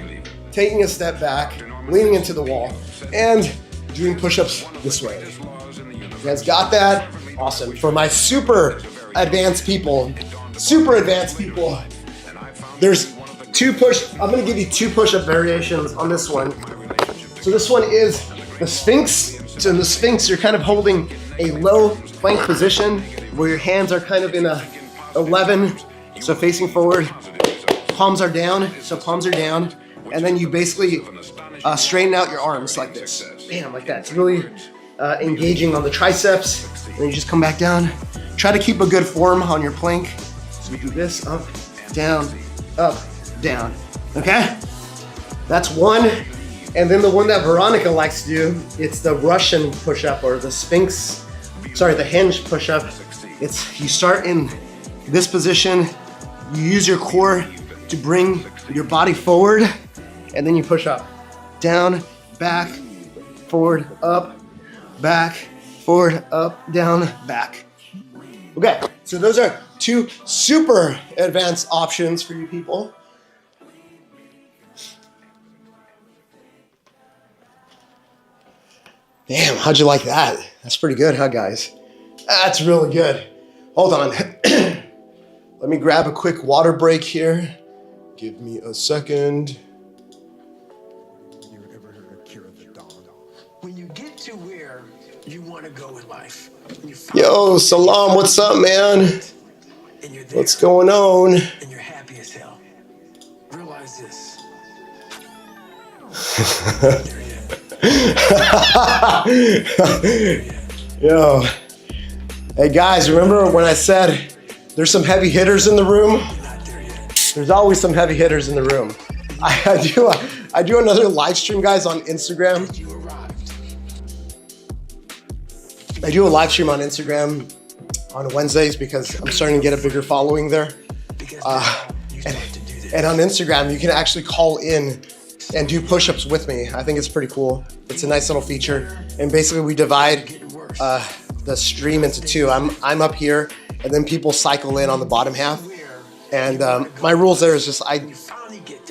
taking a step back, leaning into the wall, and doing push-ups this way. You guys got that? Awesome. For my super advanced people, there's I'm gonna give you 2 push-up variations on this one. So this one is the Sphinx. So in the Sphinx, you're kind of holding a low plank position where your hands are kind of in a 11, so facing forward. Palms are down, so palms are down. and then you basically straighten out your arms like this. Bam, like that. It's really engaging on the triceps. Then you just come back down. Try to keep a good form on your plank. So we do this, up, down, okay? That's one. And then the one that Veronica likes to do, it's the Russian push-up or the the hinge push-up. You start in this position, you use your core to bring your body forward, and then you push up. Down, back, forward, up, back, forward, up, down, back. Okay, so those are two super advanced options for you people. Damn, how'd you like that? That's pretty good, huh, guys? That's really good. Hold on. Let me grab a quick water break here. Give me a second. You ever heard of Cure the Dog? When you get to where you want to go in life, Yo, Salam, what's up, man? and you're there, What's going on? and you're happy as hell, realize this. Yo. Hey guys, remember when I said there's some heavy hitters in the room? There's always some heavy hitters in the room. I do another live stream, guys, on Instagram. I do a live stream on Instagram on Wednesdays because I'm starting to get a bigger following there. And on Instagram, you can actually call in and do push-ups with me. I think it's pretty cool. It's a nice little feature. And basically we divide the stream into two. I'm up here, and then people cycle in on the bottom half. And my rules there is just I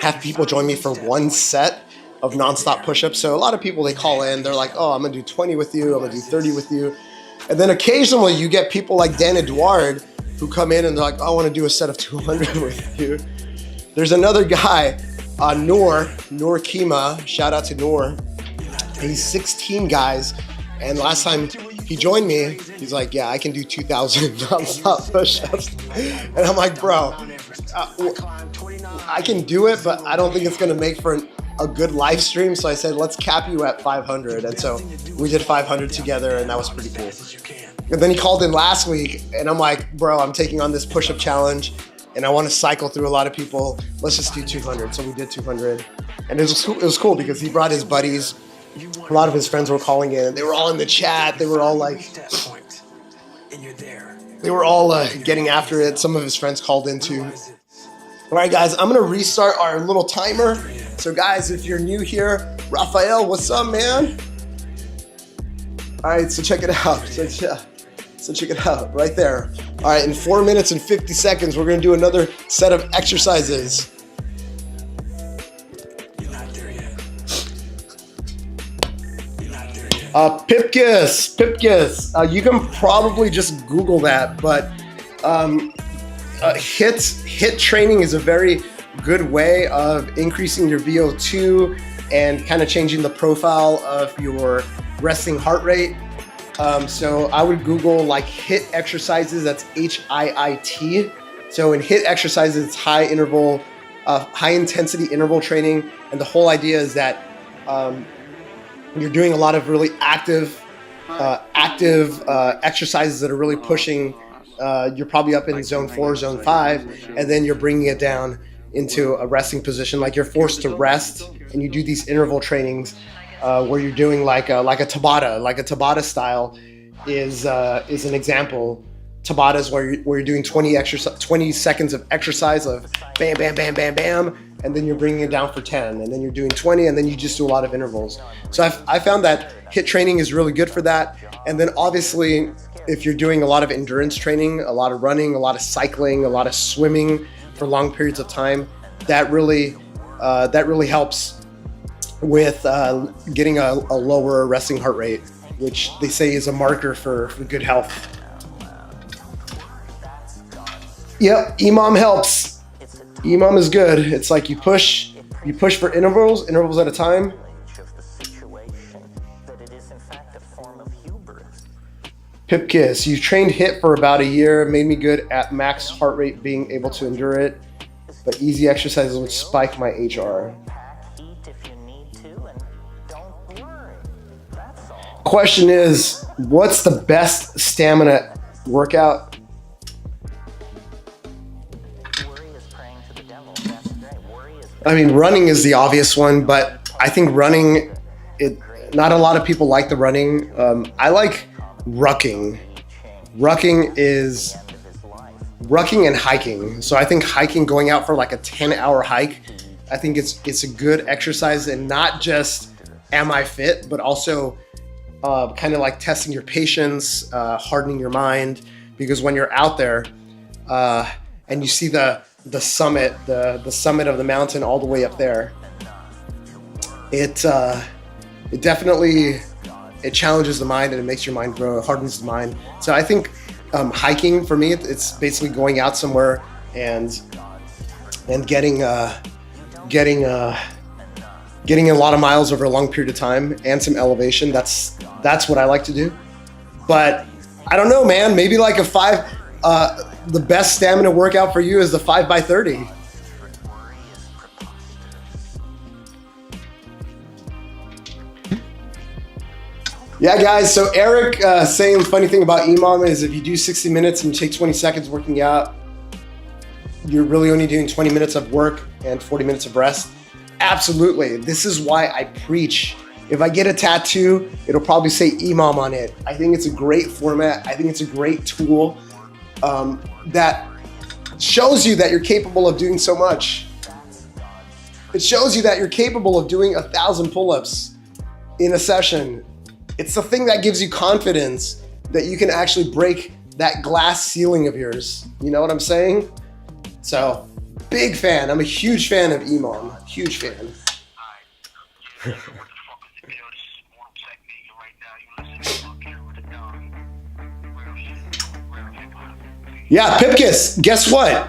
have people join me for one set of nonstop push-ups. So a lot of people, they call in, they're like, oh, I'm gonna do 20 with you, I'm gonna do 30 with you. And then occasionally you get people like Dan Edouard who come in and they're like, oh, I wanna do a set of 200 with you. There's another guy, Noor Kima, shout out to Noor. He's 16 guys, and last time he joined me, he's like, yeah, I can do 2,000 nonstop push-ups. And I'm like, bro, I can do it, but I don't think it's gonna make for a good live stream. So I said, let's cap you at 500. And so we did 500 together, and that was pretty cool. And then he called in last week, and I'm like, bro, I'm taking on this push-up challenge, and I want to cycle through a lot of people. Let's just do 200. So we did 200, and it was cool because he brought his buddies. A lot of his friends were calling in. They were all in the chat. They were all like, they were all getting after it. Some of his friends called in too. All right, guys, I'm gonna restart our little timer. So guys, if you're new here, Raphael, what's up, man? All right, so check it out. So check it out right there. All right, in 4 minutes and 50 seconds, we're gonna do another set of exercises. Pipkiss. You can probably just Google that, but HIIT training is a very good way of increasing your VO2 and kind of changing the profile of your resting heart rate. So I would Google like HIIT exercises. That's HIIT. So in HIIT exercises, it's high intensity interval training, and the whole idea is that you're doing a lot of really active exercises that are really pushing. You're probably up in zone 4, zone 5, and then you're bringing it down into a resting position. Like you're forced to rest, and you do these interval trainings where you're doing like a Tabata style is an example. Tabata is where you're doing 20 seconds of exercise of bam, bam, bam, bam, bam, and then you're bringing it down for 10, and then you're doing 20, and then you just do a lot of intervals. So I found that HIIT training is really good for that. And then obviously, if you're doing a lot of endurance training, a lot of running, a lot of cycling, a lot of swimming for long periods of time, that really helps with getting a lower resting heart rate, which they say is a marker for good health. Yep, EMOM helps. EMOM is good. It's like you push for intervals at a time. Pipkiss, you trained HIIT for about a year, made me good at max heart rate, being able to endure it, but easy exercises would spike my HR. question is, what's the best stamina workout? I mean, running is the obvious one, but I think running, not a lot of people like the running. I like rucking. Rucking and hiking. So I think hiking, going out for like a 10-hour hike, I think it's a good exercise, and not just am I fit, but also kind of like testing your patience, hardening your mind, because when you're out there and you see the summit, the summit of the mountain all the way up there, it definitely challenges the mind, and it makes your mind grow, it hardens the mind. So I think hiking for me, it's basically going out somewhere and getting a lot of miles over a long period of time and some elevation. That's what I like to do. But I don't know, man. Maybe like the best stamina workout for you is the 5x30. Yeah, guys. So Eric saying the funny thing about EMOM is if you do 60 minutes and you take 20 seconds working out, you're really only doing 20 minutes of work and 40 minutes of rest. Absolutely. This is why I preach. If I get a tattoo, it'll probably say EMOM on it. I think it's a great format. I think it's a great tool that shows you that you're capable of doing so much. It shows you that you're capable of doing 1,000 pull-ups in a session. It's the thing that gives you confidence that you can actually break that glass ceiling of yours. You know what I'm saying? So, big fan. I'm a huge fan of EMOM. Huge fan. Yeah, Pipkis, guess what?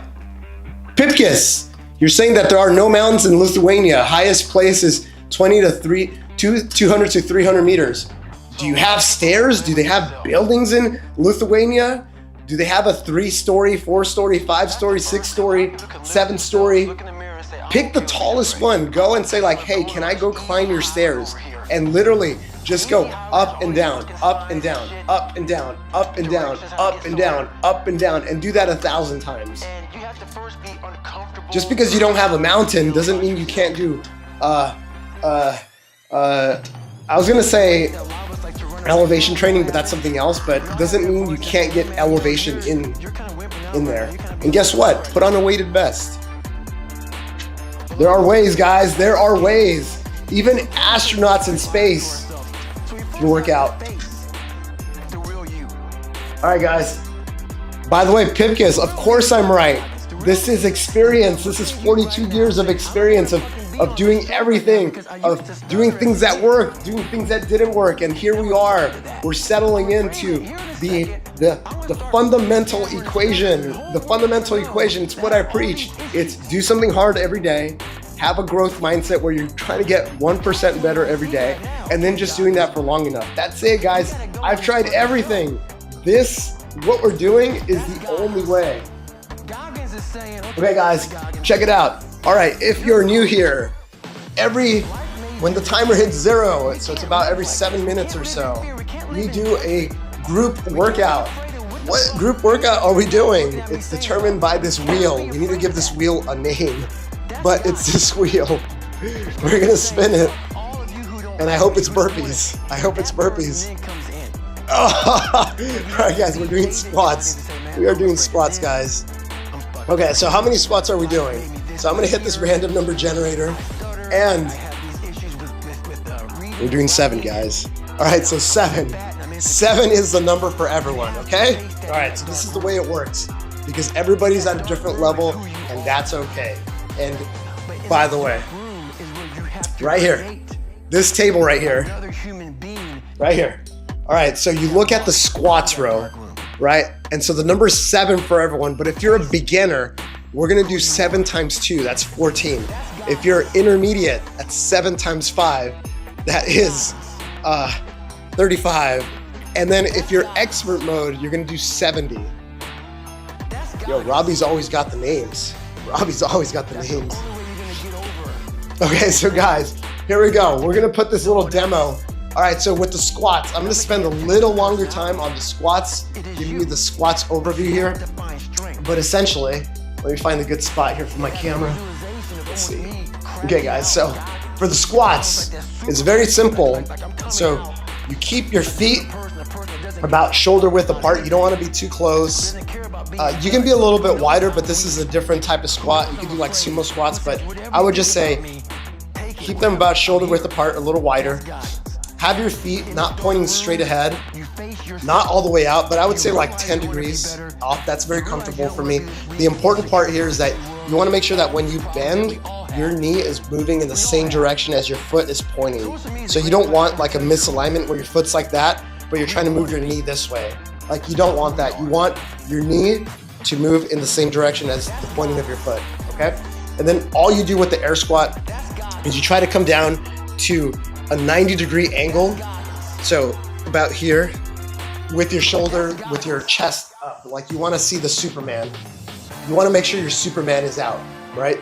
Pipkis, you're saying that there are no mountains in Lithuania. Highest place is 200 to 300 meters. Do you have stairs? Do they have buildings in Lithuania? Do they have a 3-story, 4-story, 5-story, 6-story, 7-story? Pick the tallest one. Go and say like, hey, can I go climb your stairs? And literally just go up and down, up and down, up and down, up and down, up and down, up and down, and do that 1,000 times. Just because you don't have a mountain doesn't mean you can't do, I was gonna say elevation training, but that's something else, but it doesn't mean you can't get elevation in there. And guess what? Put on a weighted vest. There are ways, guys. There are ways. Even astronauts in space can work out. All right, guys. By the way, Pipkis, of course I'm right. This is experience. This is 42 years of experience of doing everything, of doing things that worked, doing things that didn't work, and here we are. We're settling into the fundamental equation. The fundamental equation, it's what I preach. It's do something hard every day, have a growth mindset where you're trying to get 1% better every day, and then just doing that for long enough. That's it, guys. I've tried everything. What we're doing is the only way. Okay, guys, check it out. All right, if you're new here, when the timer hits 0, so it's about every 7 minutes or so, we do a group workout. What group workout are we doing? It's determined by this wheel. We need to give this wheel a name, but it's this wheel. We're gonna spin it, and I hope it's burpees. I hope it's burpees. Oh. All right, guys, we're doing squats. We are doing squats, guys. Okay, so how many squats are we doing? So I'm gonna hit this random number generator, and we're doing 7, guys. All right, so 7. 7 is the number for everyone, okay? All right, so this is the way it works, because everybody's at a different level, and that's okay. And by the way, right here, this table right here, right here. All right, so you look at the squats row, right? And so the number is 7 for everyone, but if you're a beginner, we're gonna do 7 times 2, that's 14. If you're intermediate, that's 7 times 5, that is 35. And then if you're expert mode, you're gonna do 70. Yo, Robbie's always got the names. Robbie's always got the names. Okay, so guys, here we go. We're gonna put this little demo. All right, so with the squats, I'm gonna spend a little longer time on the squats, giving you the squats overview here. But essentially, let me find a good spot here for my camera. Let's see. Okay, guys, so for the squats, it's very simple. So you keep your feet about shoulder width apart. You don't want to be too close. You can be a little bit wider, but this is a different type of squat. You can do like sumo squats, but I would just say keep them about shoulder width apart, a little wider. Have your feet not pointing straight ahead, not all the way out, but I would say like 10 degrees off. That's very comfortable for me. The important part here is that you want to make sure that when you bend, your knee is moving in the same direction as your foot is pointing. So you don't want like a misalignment where your foot's like that, but you're trying to move your knee this way. Like you don't want that. You want your knee to move in the same direction as the pointing of your foot, okay? And then all you do with the air squat is you try to come down to a 90-degree angle. So about here with your shoulder, with your chest up, like you want to see the Superman. You want to make sure your Superman is out, right?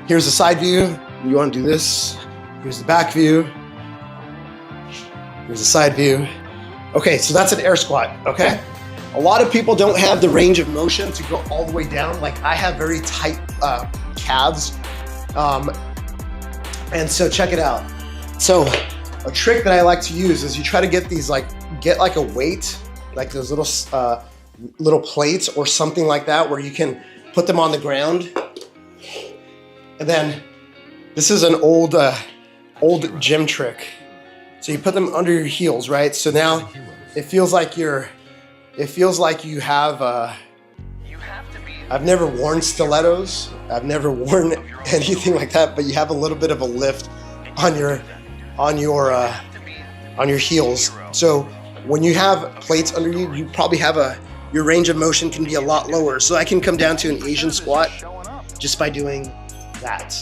Here's the side view. You want to do this. Here's the back view. Here's the side view. Okay, so that's an air squat, okay? A lot of people don't have the range of motion to go all the way down. Like I have very tight calves. And so check it out. So a trick that I like to use is you try to get these get like a weight, like those little plates or something like that where you can put them on the ground. And then this is an old gym trick. So you put them under your heels, right? So now it feels like you have, I've never worn stilettos. I've never worn anything like that, but you have a little bit of a lift on your heels. So when you have plates under you, you probably have your range of motion can be a lot lower. So I can come down to an Asian squat just by doing that.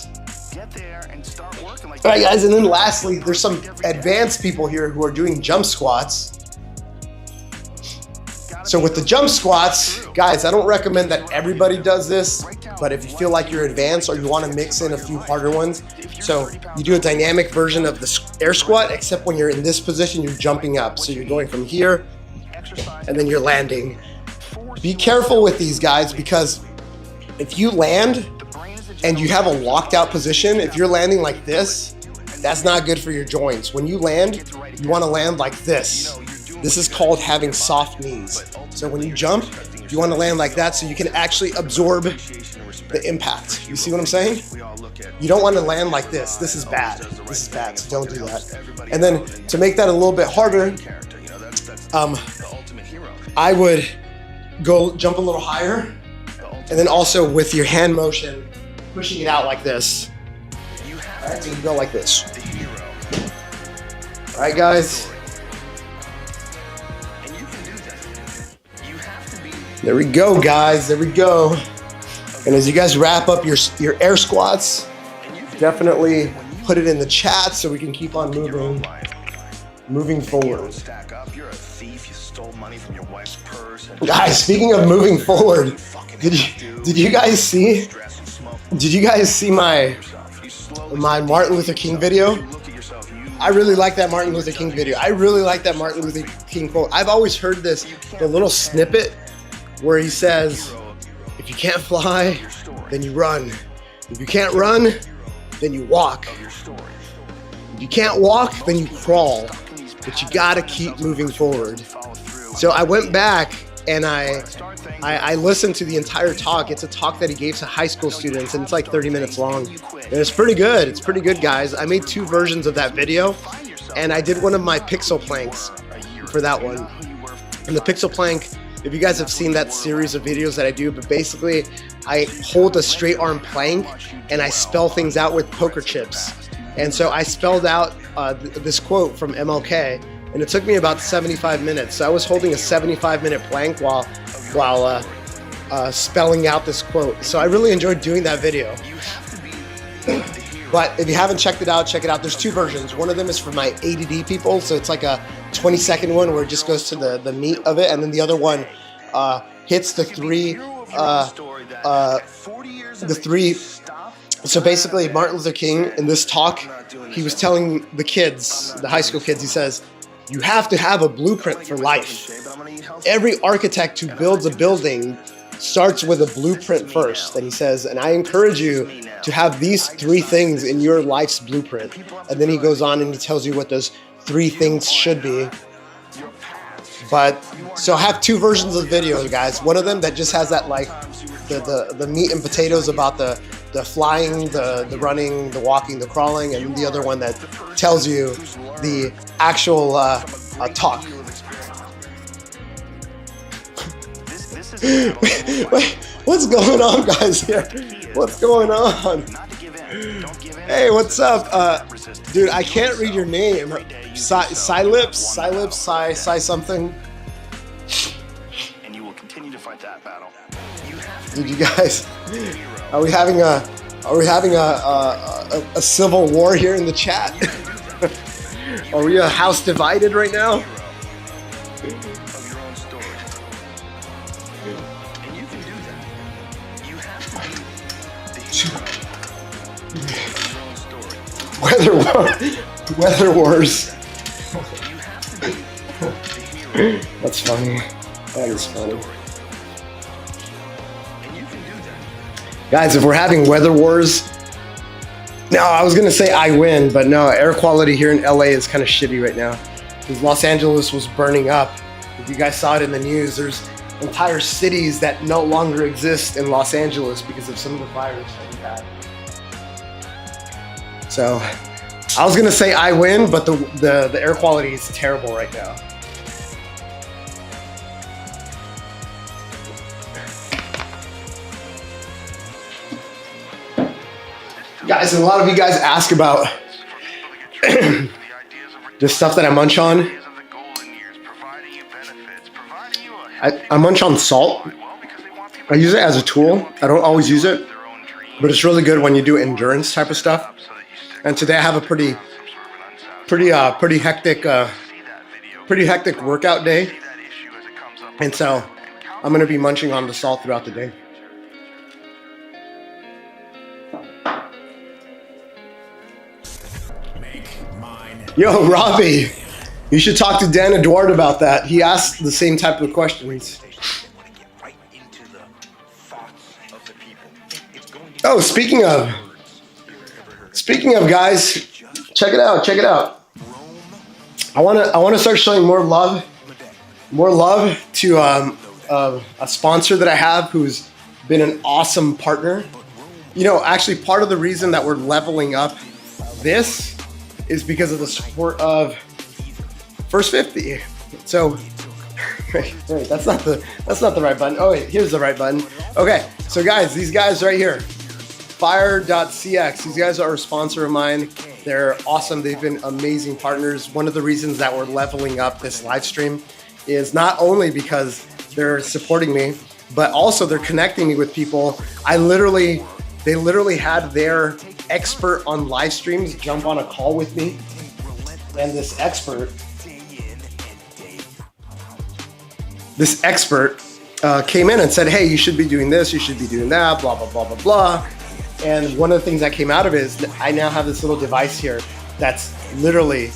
All right, guys, and then lastly, there's some advanced people here who are doing jump squats. So with the jump squats, guys, I don't recommend that everybody does this, but if you feel like you're advanced or you want to mix in a few harder ones, so you do a dynamic version of the air squat, except when you're in this position, you're jumping up. So you're going from here, and then you're landing. Be careful with these guys, because if you land and you have a locked out position, if you're landing like this, that's not good for your joints. When you land, you want to land like this. This is called having soft knees. So when you jump, you want to land like that so you can actually absorb the impact. You see what I'm saying? You don't want to land like this. This is bad. This is bad, so don't do that. And then to make that a little bit harder, I would go jump a little higher, and then also with your hand motion, pushing it out like this. All right, so you go like this. All right, guys. There we go, guys. There we go. And as you guys wrap up your air squats, definitely put it in the chat so we can keep on moving forward. Guys, speaking of moving forward, did you guys see my Martin Luther King video? I really like that Martin Luther King video. I really like that Martin Luther King quote. I've always heard the little snippet where he says, if you can't fly, then you run. If you can't run, then you walk. If you can't walk, then you crawl. But you gotta keep moving forward. So I went back and I listened to the entire talk. It's a talk that he gave to high school students, and it's like 30 minutes long. And it's pretty good. It's pretty good, guys. I made 2 versions of that video, and I did one of my pixel planks for that one. And the pixel plank, if you guys have seen that series of videos that I do, but basically I hold a straight arm plank and I spell things out with poker chips. And so I spelled out this quote from MLK, and it took me about 75 minutes. So I was holding a 75-minute plank while spelling out this quote. So I really enjoyed doing that video. But if you haven't checked it out, check it out. There's 2 versions. One of them is for my ADD people, so it's like a 20-second one where it just goes to the meat of it, and then the other one hits the 3 So basically, Martin Luther King, in this talk, he was telling the kids, the high school kids, he says, you have to have a blueprint for life. Every architect who builds a building starts with a blueprint first. And he says, and I encourage you to have these 3 things in your life's blueprint. And then he goes on and he tells you what those 3 things should be. But so I have 2 versions of the video, guys. One of them that just has that like the meat and potatoes about the flying, the running, the walking, the crawling, and the other one that tells you the actual talk. Wait, what's going on, guys? Here, what's going on? Hey, what's up, dude? I can't read your name. Psylips, Psy something. And you will continue to fight that battle. Dude, you guys, are we having a civil war here in the chat? Are we a house divided right now? Weather wars. That's funny. That is funny. Guys, if we're having weather wars, no, I was gonna say I win, but no, air quality here in LA is kind of shitty right now. Because Los Angeles was burning up. If you guys saw it in the news, there's entire cities that no longer exist in Los Angeles because of some of the fires that we had. So I was gonna say I win, but the air quality is terrible right now. Guys, and a lot of you guys ask about the stuff that I munch on. I munch on salt. I use it as a tool. I don't always use it, but it's really good when you do endurance type of stuff. And today I have a pretty hectic workout day, and so I'm gonna be munching on the salt throughout the day. Yo, Robbie, you should talk to Dan Eduard about that. He asked the same type of questions. Oh, speaking of guys, check it out. I wanna start showing more love to a sponsor that I have who's been an awesome partner. You know, actually, part of the reason that we're leveling up this is because of the support of First 50. So, wait, that's not the right button. Oh wait, here's the right button. Okay, so guys, these guys right here, Fire.cx. These guys are a sponsor of mine. They're awesome. They've been amazing partners. One of the reasons that we're leveling up this live stream is not only because they're supporting me, but also they're connecting me with people. They literally had their expert on live streams jump on a call with me, and this expert came in and said, hey, you should be doing this, you should be doing that, blah, blah, blah, blah, blah. And one of the things that came out of it is that I now have this little device here that's literally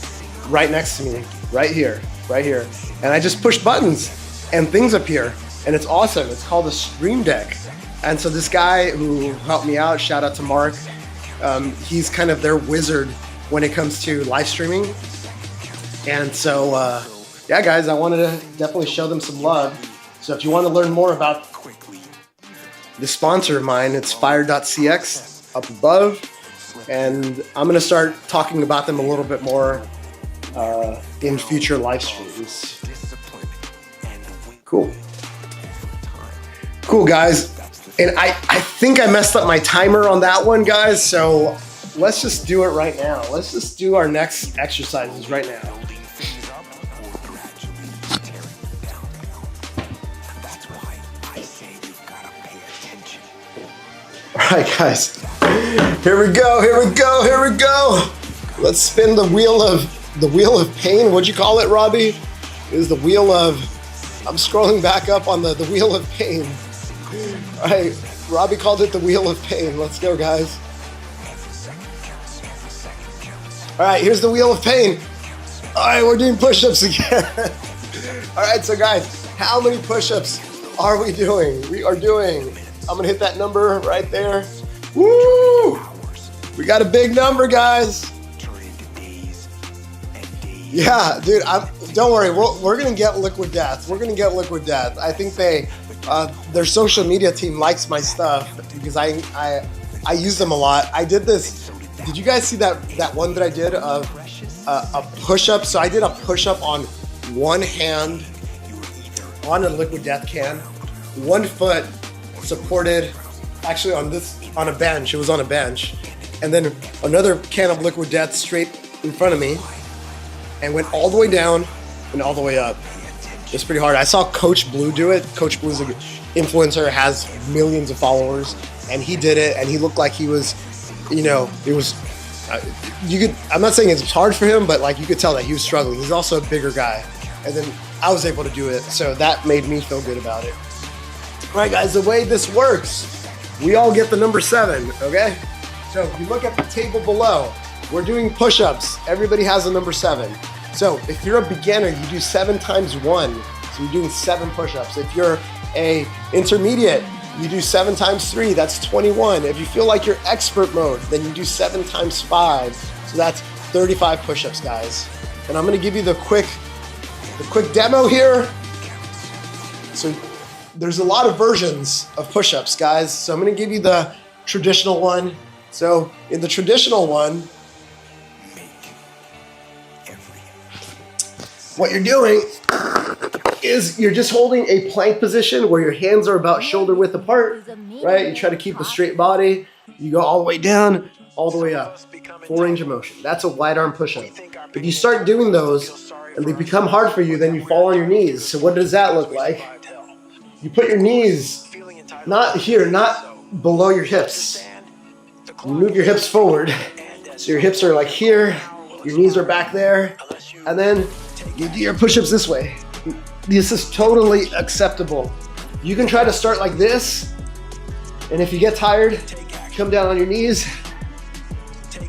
right next to me, right here. And I just push buttons and things appear, and it's awesome. It's called a Stream Deck. And so this guy who helped me out, shout out to Mark, he's kind of their wizard when it comes to live streaming. And so, yeah, guys, I wanted to definitely show them some love. So if you want to learn more about the sponsor of mine, it's Fire.cx up above. And I'm going to start talking about them a little bit more in future live streams. Cool, guys. And I think I messed up my timer on that one, guys. So let's just do it right now. Let's just do our next exercises right now. All right, guys. Here we go. Let's spin the wheel of pain. What'd you call it, Robbie? It was the wheel of. I'm scrolling back up on the wheel of pain. All right, Robbie called it the wheel of pain. Let's go, guys. All right, here's the wheel of pain. All right, we're doing push-ups again. All right, so guys, how many push-ups are we doing? We are doing, I'm gonna hit that number right there. Woo! We got a big number, guys. Yeah, dude, don't worry, we're gonna get Liquid Death. We're gonna get Liquid Death. I think their social media team likes my stuff because I use them a lot. I did this. Did you guys see that one that I did of a push-up? So I did a push-up on one hand on a Liquid Death can, 1 foot supported, actually on a bench. It was on a bench, and then another can of Liquid Death straight in front of me, and went all the way down and all the way up. It's pretty hard. I saw Coach Blue do it. Coach Blue's an influencer, has millions of followers, and he did it, and he looked like he was, it was, I'm not saying it's hard for him, but like you could tell that he was struggling. He's also a bigger guy. And then I was able to do it, so that made me feel good about it. All right, guys, the way this works, we all get the number 7, okay? So if you look at the table below, we're doing push-ups. Everybody has a number 7. So if you're a beginner, you do 7 times 1. So you're doing 7 push-ups. If you're a intermediate, you do 7 times 3. That's 21. If you feel like you're expert mode, then you do 7 times 5. So that's 35 push-ups, guys. And I'm gonna give you the quick demo here. So there's a lot of versions of push-ups, guys. So I'm gonna give you the traditional one. So in the traditional one, what you're doing is you're just holding a plank position where your hands are about shoulder width apart, right? You try to keep a straight body. You go all the way down, all the way up. Full range of motion. That's a wide arm push-up. If you start doing those and they become hard for you, then you fall on your knees. So what does that look like? You put your knees not here, not below your hips. You move your hips forward. So your hips are like here, your knees are back there, and then you do your push-ups this way. This is totally acceptable. You can try to start like this, and if you get tired, come down on your knees.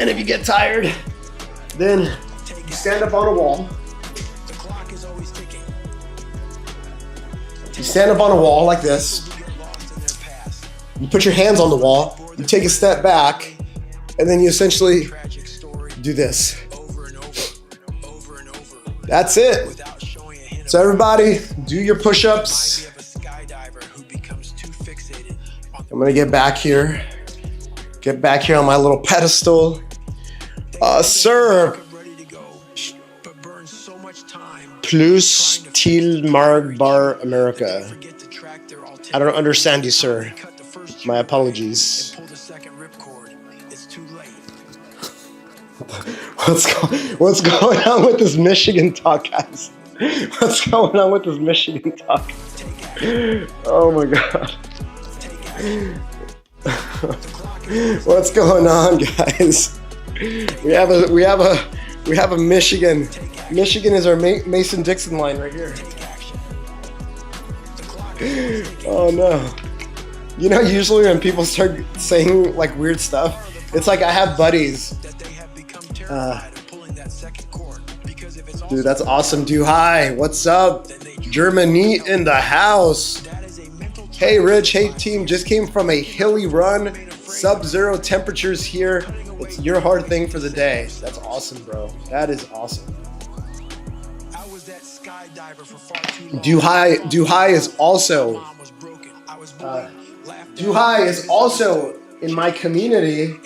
And if you get tired, then you stand up on a wall. You stand up on a wall like this. You put your hands on the wall. You take a step back, and then you essentially do this. That's it. So everybody, do your push-ups. I'm gonna get back here. Get back here on my little pedestal. Sir. Plus til Marg Bar America. I don't understand you, sir. My apologies. What's going on with this Michigan talk, guys? What's going on with this Michigan talk? Oh my god. What's going on, guys? We have a Michigan. Michigan is our Mason-Dixon line right here. Oh no. You know, usually when people start saying like weird stuff, it's like I have buddies. Dude, that's awesome. Do hi. What's up? Germany in the house. Hey, Rich. Hey, team. Just came from a hilly run. Sub-zero temperatures here. It's your hard thing for the day. That's awesome, bro. That is awesome. Duhai is also in my community,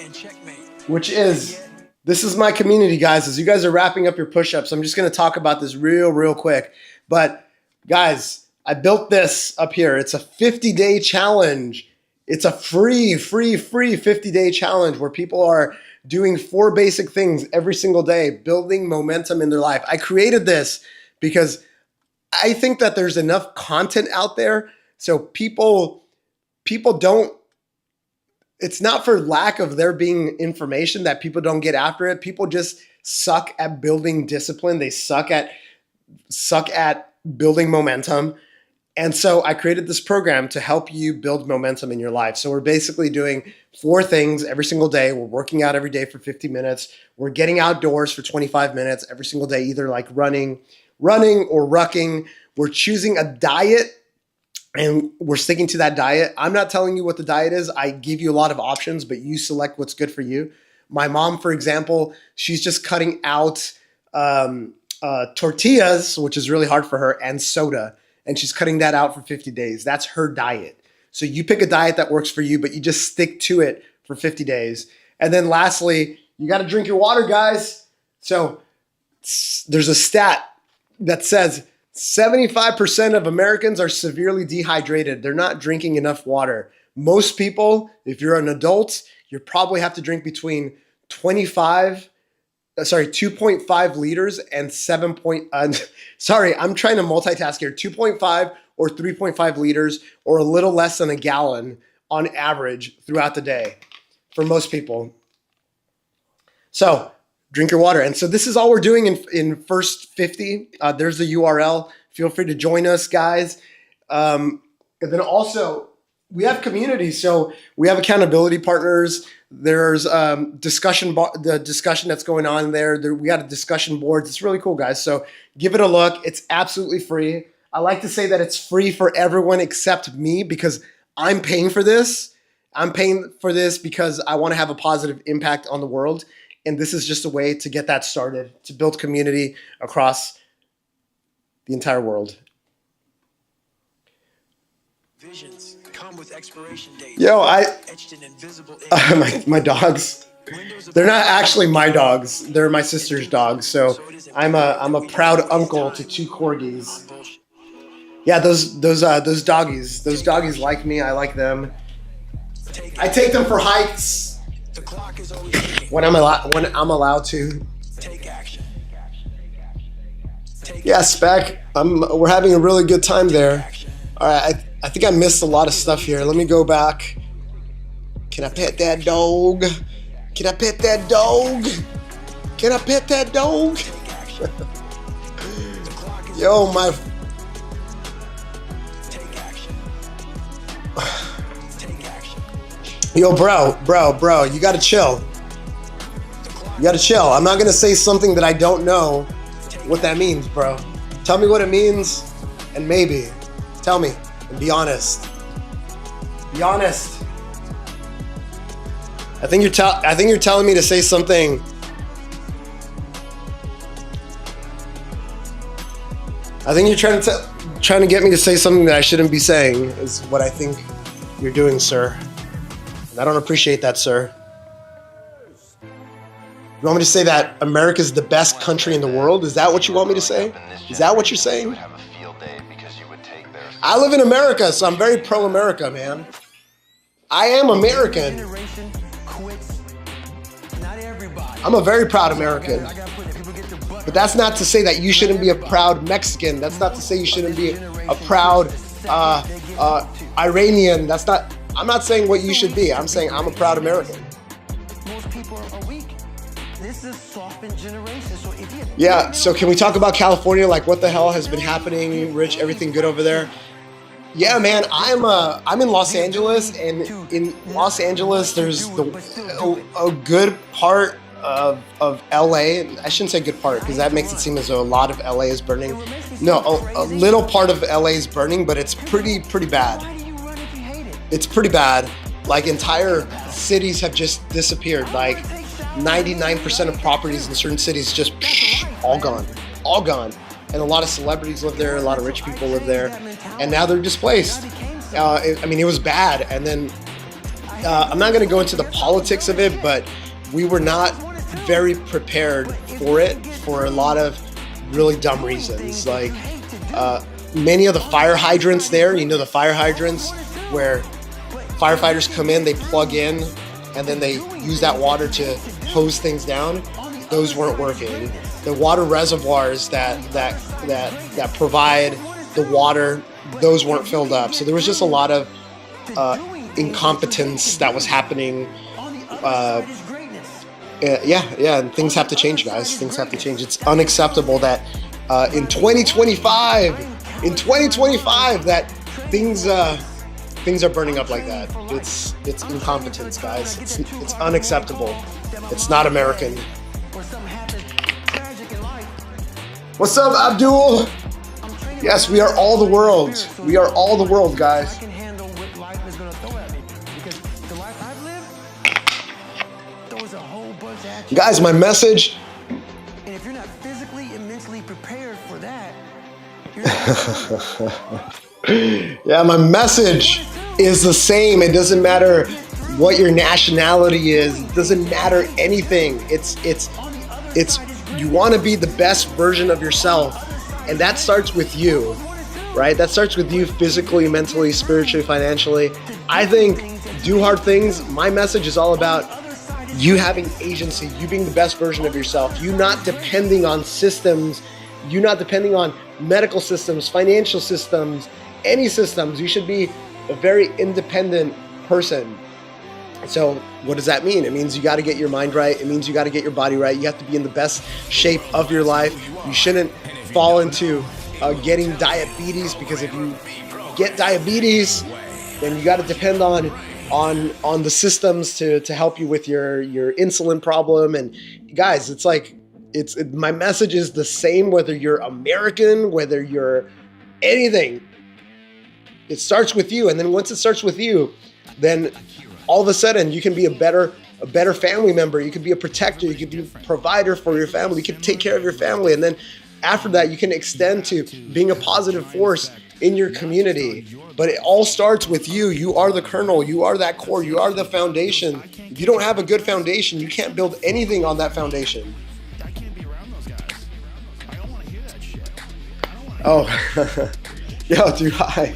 which is, this is my community, guys. As you guys are wrapping up your push-ups, I'm just going to talk about this real quick. But guys, I built this up here. It's a 50-day challenge. It's a free 50-day challenge where people are doing 4 basic things every single day, building momentum in their life. I created this because I think that there's enough content out there. So people don't, it's not for lack of there being information that people don't get after it. People just suck at building discipline. They suck at building momentum. And so I created this program to help you build momentum in your life. So we're basically doing 4 things every single day. We're working out every day for 50 minutes. We're getting outdoors for 25 minutes every single day, either like running or rucking. We're choosing a diet and we're sticking to that diet. I'm not telling you what the diet is. I give you a lot of options, but you select what's good for you. My mom, for example, she's just cutting out tortillas, which is really hard for her, and soda. And she's cutting that out for 50 days. That's her diet. So you pick a diet that works for you, but you just stick to it for 50 days. And then lastly, you got to drink your water, guys. So there's a stat that says 75% of Americans are severely dehydrated. They're not drinking enough water. Most people, if you're an adult, you probably have to drink between 2.5 liters and I'm trying to multitask here. 2.5 or 3.5 liters or a little less than a gallon on average throughout the day for most people. So drink your water. And so this is all we're doing in First 50. There's the URL. Feel free to join us, guys. And then also we have communities. So we have accountability partners. There's the discussion that's going on there. We got a discussion board. It's really cool, guys. So give it a look. It's absolutely free. I like to say that it's free for everyone except me because I'm paying for this. I'm paying for this because I want to have a positive impact on the world. And this is just a way to get that started, to build community across the entire world. Visions come with expiration dates. Yo, Etched in invisible ink. my dogs. They're not actually my dogs. They're my sister's dogs. So I'm a proud uncle to 2 corgis. Yeah, those doggies. Those doggies like me. I like them. I take them for hikes The clock is always ticking. when I'm allowed to. Take action. Yeah, Spec. We're having a really good time there. All right, I think I missed a lot of stuff here. Let me go back. Can I pet that dog? Can I pet that dog? Can I pet that dog? Yo, my. Take action. Take action. Yo, bro, you gotta chill. You gotta chill. I'm not gonna say something that I don't know what that means, bro. Tell me what it means, and maybe. Tell me, and be honest. Be honest. I think you're telling me to say something. I think you're trying to get me to say something that I shouldn't be saying. Is what I think you're doing, sir. And I don't appreciate that, sir. You want me to say that America's the best country in the world? Is that what you want me to say? Is that what you're saying? I live in America, so I'm very pro-America, man. I am American. Generation quits. Not everybody. I'm a very proud American. I gotta put it. People get their butt. But that's not to say that you shouldn't be a proud Mexican. That's not to say you shouldn't be a proud Iranian. I'm not saying what you should be. I'm saying I'm a proud American. Most people are weak. This is a softened generation. So if you Yeah, so can we talk about California? Like, what the hell has been happening? Rich, everything good over there? Yeah, man, I'm in Los Angeles, and in Los Angeles, there's a good part of LA. I shouldn't say good part because that makes it seem as though a lot of LA is burning. No, a little part of LA is burning, but it's pretty bad. why do you run if you hate it? It's pretty bad. Like, entire cities have just disappeared. Like 99% of properties in certain cities just all gone. And a lot of celebrities live there, a lot of rich people live there, and now they're displaced. It was bad. And then I'm not going to go into the politics of it, but we were not very prepared for it for a lot of really dumb reasons. Like many of the fire hydrants there, you know, the fire hydrants where firefighters come in, they plug in, and then they use that water to hose things down. Those weren't working. The water reservoirs that provide the water, those weren't filled up. So there was just a lot of incompetence that was happening. And things have to change, guys. Things have to change. It's unacceptable that in 2025 in 2025 that things are burning up like that. It's incompetence, guys. It's unacceptable. It's not American. What's up, Abdul? Yes, we are all the world. We are all the world, guys. Guys, my message. And if you're not physically and mentally prepared for that, yeah, my message is the same. It doesn't matter what your nationality is. It doesn't matter anything. It's you want to be the best version of yourself, and that starts with you, right? That starts with you physically, mentally, spiritually, financially. I think do hard things. My message is all about you having agency, you being the best version of yourself, you not depending on systems, you not depending on medical systems, financial systems, any systems. You should be a very independent person. So what does that mean? It means you got to get your mind right. It means you got to get your body right. You have to be in the best shape of your life. You shouldn't fall into getting diabetes, because if you get diabetes, then you got to depend on the systems to help you with your insulin problem. And guys, it's like my message is the same whether you're American, whether you're anything. It starts with you, and then once it starts with you, then all of a sudden you can be a better family member. You can be a protector. You can be a provider for your family. You can take care of your family, and then after that, you can extend to being a positive force in your community. But it all starts with you. You are the kernel. You are that core. You are the foundation. If you don't have a good foundation, you can't build anything on that foundation. Oh, yo, dude, hi.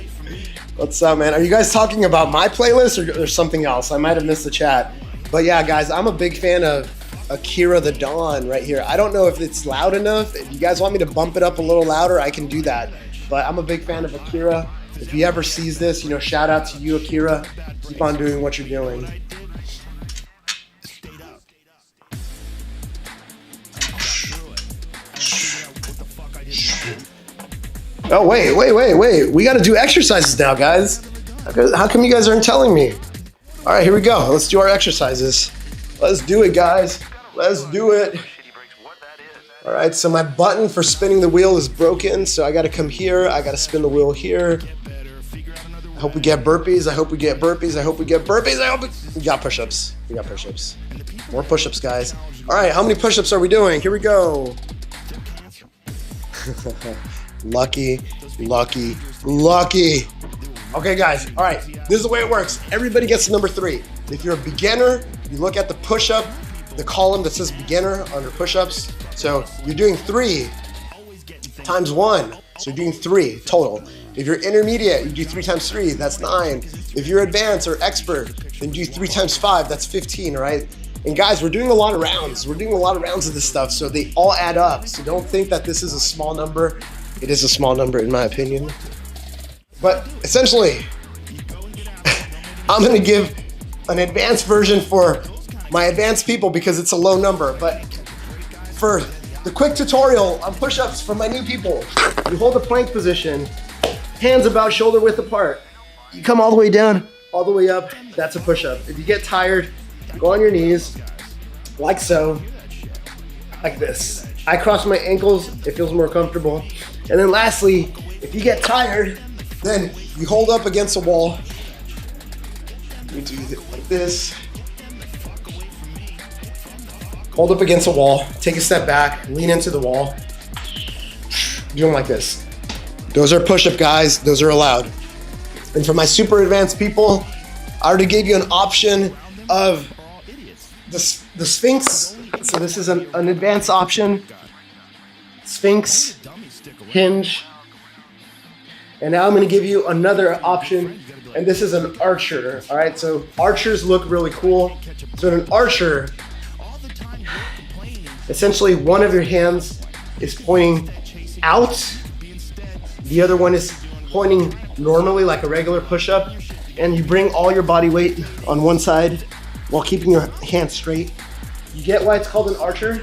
What's up, man? Are you guys talking about my playlist or something else? I might have missed the chat. But yeah, guys, I'm a big fan of Akira the Dawn right here. I don't know if it's loud enough. If you guys want me to bump it up a little louder, I can do that. But I'm a big fan of Akira. If he ever sees this, shout out to you, Akira. Keep on doing what you're doing. Oh, wait. We got to do exercises now, guys. How come you guys aren't telling me? All right, here we go. Let's do our exercises. Let's do it, guys. Let's do it. All right, so my button for spinning the wheel is broken, so I got to come here. I got to spin the wheel here. I hope we get burpees. I hope we get burpees. I hope we get burpees. We got push-ups. We got push-ups. More push-ups, guys. All right, how many push-ups are we doing? Here we go. Lucky. Okay, guys. All right, this is the way it works. Everybody gets to number 3. If you're a beginner, you look at the push-up, the column that says beginner under push-ups. So you're doing 3 times 1. So you're doing 3 total. If you're intermediate, you do 3 times 3. That's 9. If you're advanced or expert, then you do 3 times 5. That's 15, right? And guys, we're doing a lot of rounds. We're doing a lot of rounds of this stuff, so they all add up. So don't think that this is a small number. It is a small number in my opinion. But essentially, I'm gonna give an advanced version for my advanced people because it's a low number. But for the quick tutorial on push-ups for my new people, you hold the plank position, hands about shoulder width apart. You come all the way down, all the way up, that's a push-up. If you get tired, go on your knees, like so, like this. I cross my ankles, it feels more comfortable. And then lastly, if you get tired, then you hold up against a wall. You do it like this. Hold up against a wall, take a step back, lean into the wall. Do them like this. Those are push-up, guys, those are allowed. And for my super advanced people, I already gave you an option of the Sphinx. So this is an advanced option. Sphinx, hinge. And now I'm gonna give you another option, and this is an archer, all right? So archers look really cool. So an archer, essentially one of your hands is pointing out, the other one is pointing normally like a regular push-up, and you bring all your body weight on one side while keeping your hands straight. You get why it's called an archer?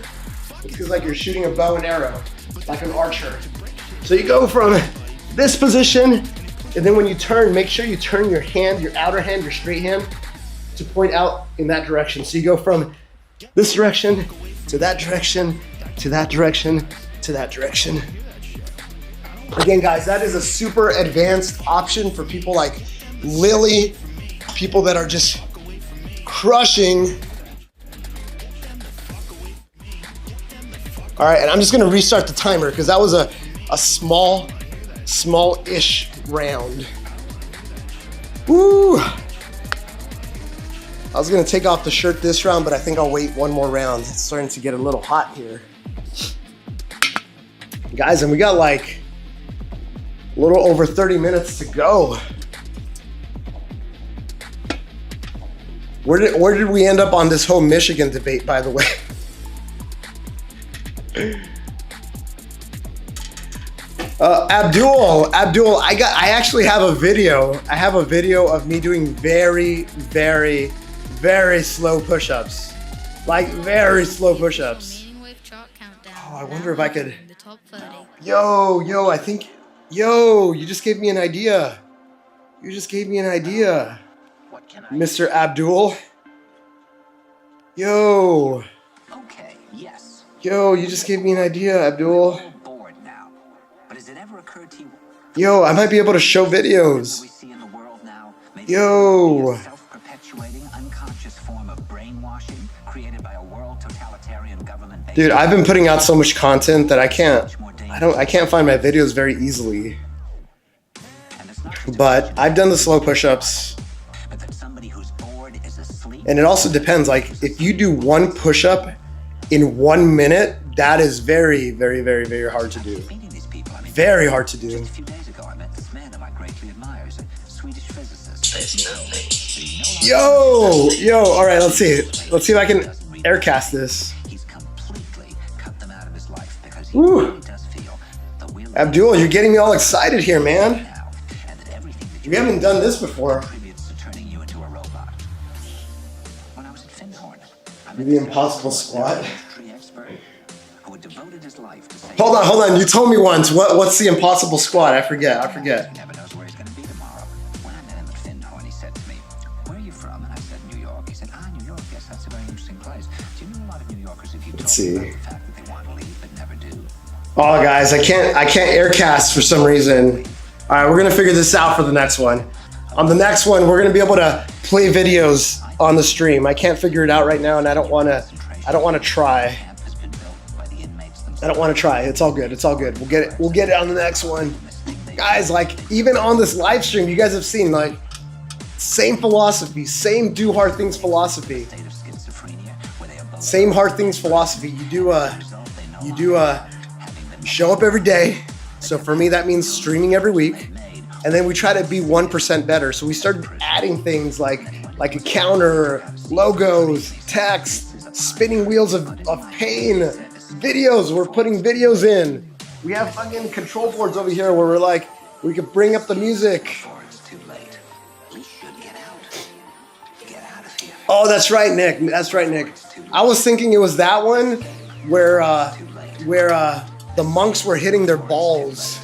It's because like you're shooting a bow and arrow, like an archer. So you go from this position, and then when you turn, make sure you turn your hand, your outer hand, your straight hand, to point out in that direction. So you go from this direction to that direction, to that direction, to that direction. Again, guys, that is a super advanced option for people like Lily, people that are just crushing. All right, and I'm just gonna restart the timer because that was a small-ish round. Woo! I was gonna take off the shirt this round, but I think I'll wait one more round. It's starting to get a little hot here. Guys, and we got like a little over 30 minutes to go. Where did we end up on this whole Michigan debate, by the way? Abdul, I actually have a video. I have a video of me doing very, very, very slow push-ups. Like very slow push-ups. Oh, I wonder if I could. Yo, you just gave me an idea. You just gave me an idea, Mr. Abdul. Yo. Okay, yes. Yo, you just gave me an idea, Abdul. Bored now. But has it ever occurred to you? Yo, I might be able to show videos. We see in the world now, maybe Yo. a self-perpetuating unconscious form of brainwashing created by a world totalitarian government. Dude, I've been putting out so much content that I can't find my videos very easily. But I've done the slow push-ups. But that somebody who's bored is asleep. And it also depends, like if you do one push-up in 1 minute, that is very, very, very, very hard to do. Meeting these people, I mean, Very hard to do. just a few days ago, I met this man who I greatly admire. He's a Swedish physicist. Yo, all right, let's see. Let's see if I can aircast this. He's completely cut them out of his life because he Woo. really does feel the will Abdul, you're getting me all excited here, man. now, and that everything that We haven't done this before. contributes to turning you into a robot. When I was at Findhorn, I met The this impossible squat. tree expert who had devoted his life to saving. Hold on. You told me once. What's the impossible squat? I forget. He never knows where he's going to be tomorrow. When I met him at Findhorn, he said to me, "Where are you from?" And I said, "New York." He said, "New York. Yes, that's a very interesting place. Do you know a lot of New Yorkers if you told see. them about the fact that they want to leave but never do?" Oh, guys, I can't aircast for some reason. All right, we're gonna figure this out for the next one. On the next one, we're gonna be able to play videos on the stream. I can't figure it out right now, and I don't wanna try. Camp has been built by the inmates themselves. I don't want to try. It's all good. We'll get it on the next one. Guys, like even on this live stream, you guys have seen like same philosophy, same do hard things philosophy. State of schizophrenia, where they are both Same hard things philosophy. You show up every day. So for me, that means streaming every week. And then we try to be 1% better. So we started adding things like a counter, logos, text, spinning wheels of pain, videos. We're putting videos in. We have fucking control boards over here where we could bring up the music. before it's too late. We should get out. Get out of here. Oh, that's right, Nick. I was thinking it was that one where the monks were hitting their balls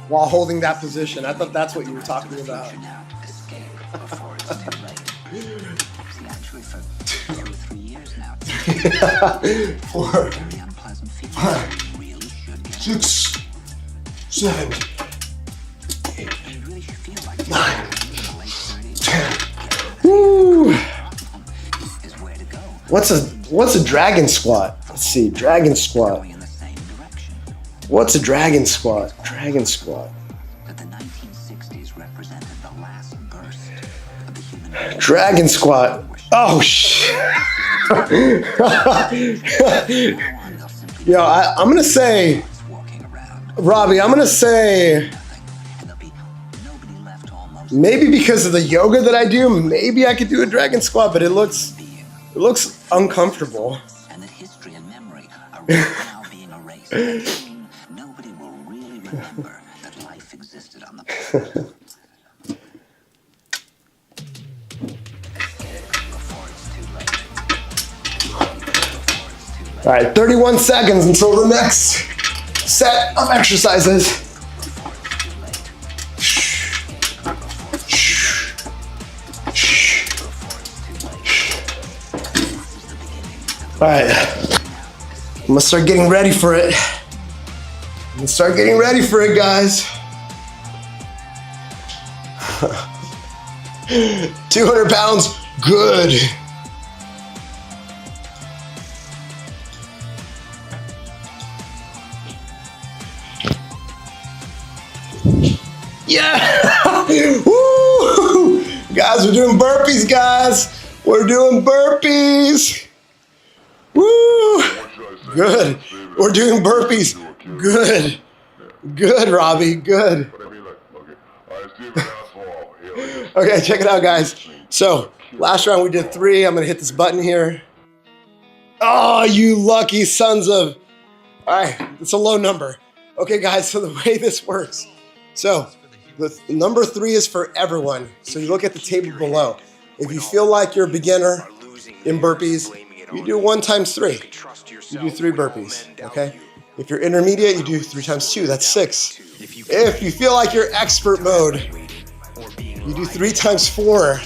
while holding that position. I thought that's what you were talking about. Now, escape before it's too late. See, actually, for 2 or 3 years now, Four, the unpleasant feeling really should get out. 6, 7, You really should feel like 9, in the late 30s 10. Woo! is where to go. What's a dragon squat? Let's see, dragon squat. Going in the same direction. What's a dragon squat? Dragon squat. That the 1960s represented the last burst of the human race. Dragon squat. Oh shit. Yo, I'm gonna say, Walking around, Robbie, I'm gonna say and there'll be nobody left almost maybe because of the yoga that I do, maybe I could do a dragon squat, but it looks uncomfortable. and that history and memory are right now being erased. And soon, nobody will really remember that life existed on the planet. Before it's too late. Before it's too late. All right, 31 seconds until the next set of exercises. Before it's too late. All right, I'm gonna start getting ready for it. I'm gonna start getting ready for it, guys. 200 pounds, good. Yeah! Woo! Guys, we're doing burpees, guys. We're doing burpees. Woo! Good. We're doing burpees. Good. Good, Robbie. Good. Okay, check it out, guys. So, last round we did 3. I'm going to hit this button here. Oh, you lucky sons of... All right, it's a low number. Okay, guys, so the way this works. So, the number 3 is for everyone. So you look at the table below. If you feel like you're a beginner in burpees, you do 1 times 3. You do 3 burpees, okay? If you're intermediate, you do 3 times 2. That's 6. If you feel like you're expert mode, you do 3 times 4.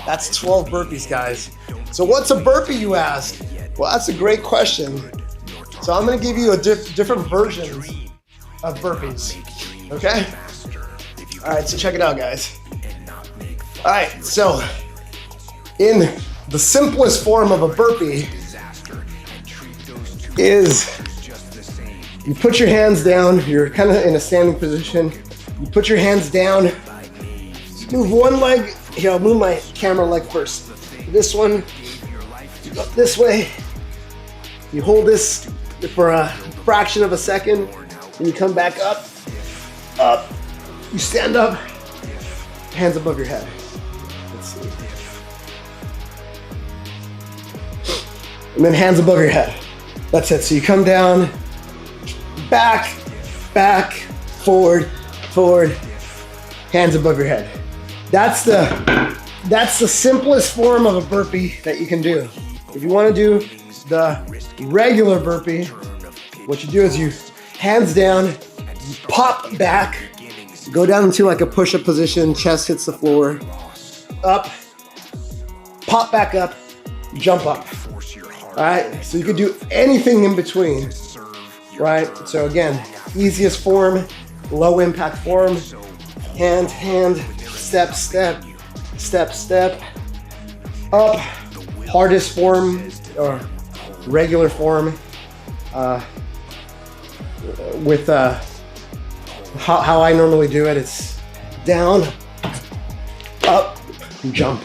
That's 12 burpees, guys. So what's a burpee, you ask? Well, that's a great question. So I'm gonna give you a different version of burpees, okay? All right, so check it out, guys. All right, so in the simplest form of a burpee is you put your hands down, you're kind of in a standing position. You put your hands down, move one leg. Here, I'll move my camera leg first. This one, you go this way. You hold this for a fraction of a second, and you come back up, up. You stand up, hands above your head. Let's see. And then hands above your head. That's it. So you come down, back, back, forward, forward, hands above your head. That's the simplest form of a burpee that you can do. If you want to do the regular burpee, what you do is you hands down, you pop back, go down into like a push-up position, chest hits the floor, up, pop back up, jump up. All right, so you could do anything in between, right? So again, easiest form, low impact form, hand, hand, step, step, step, step, up, hardest form or regular form with how I normally do it. It's down, up, jump.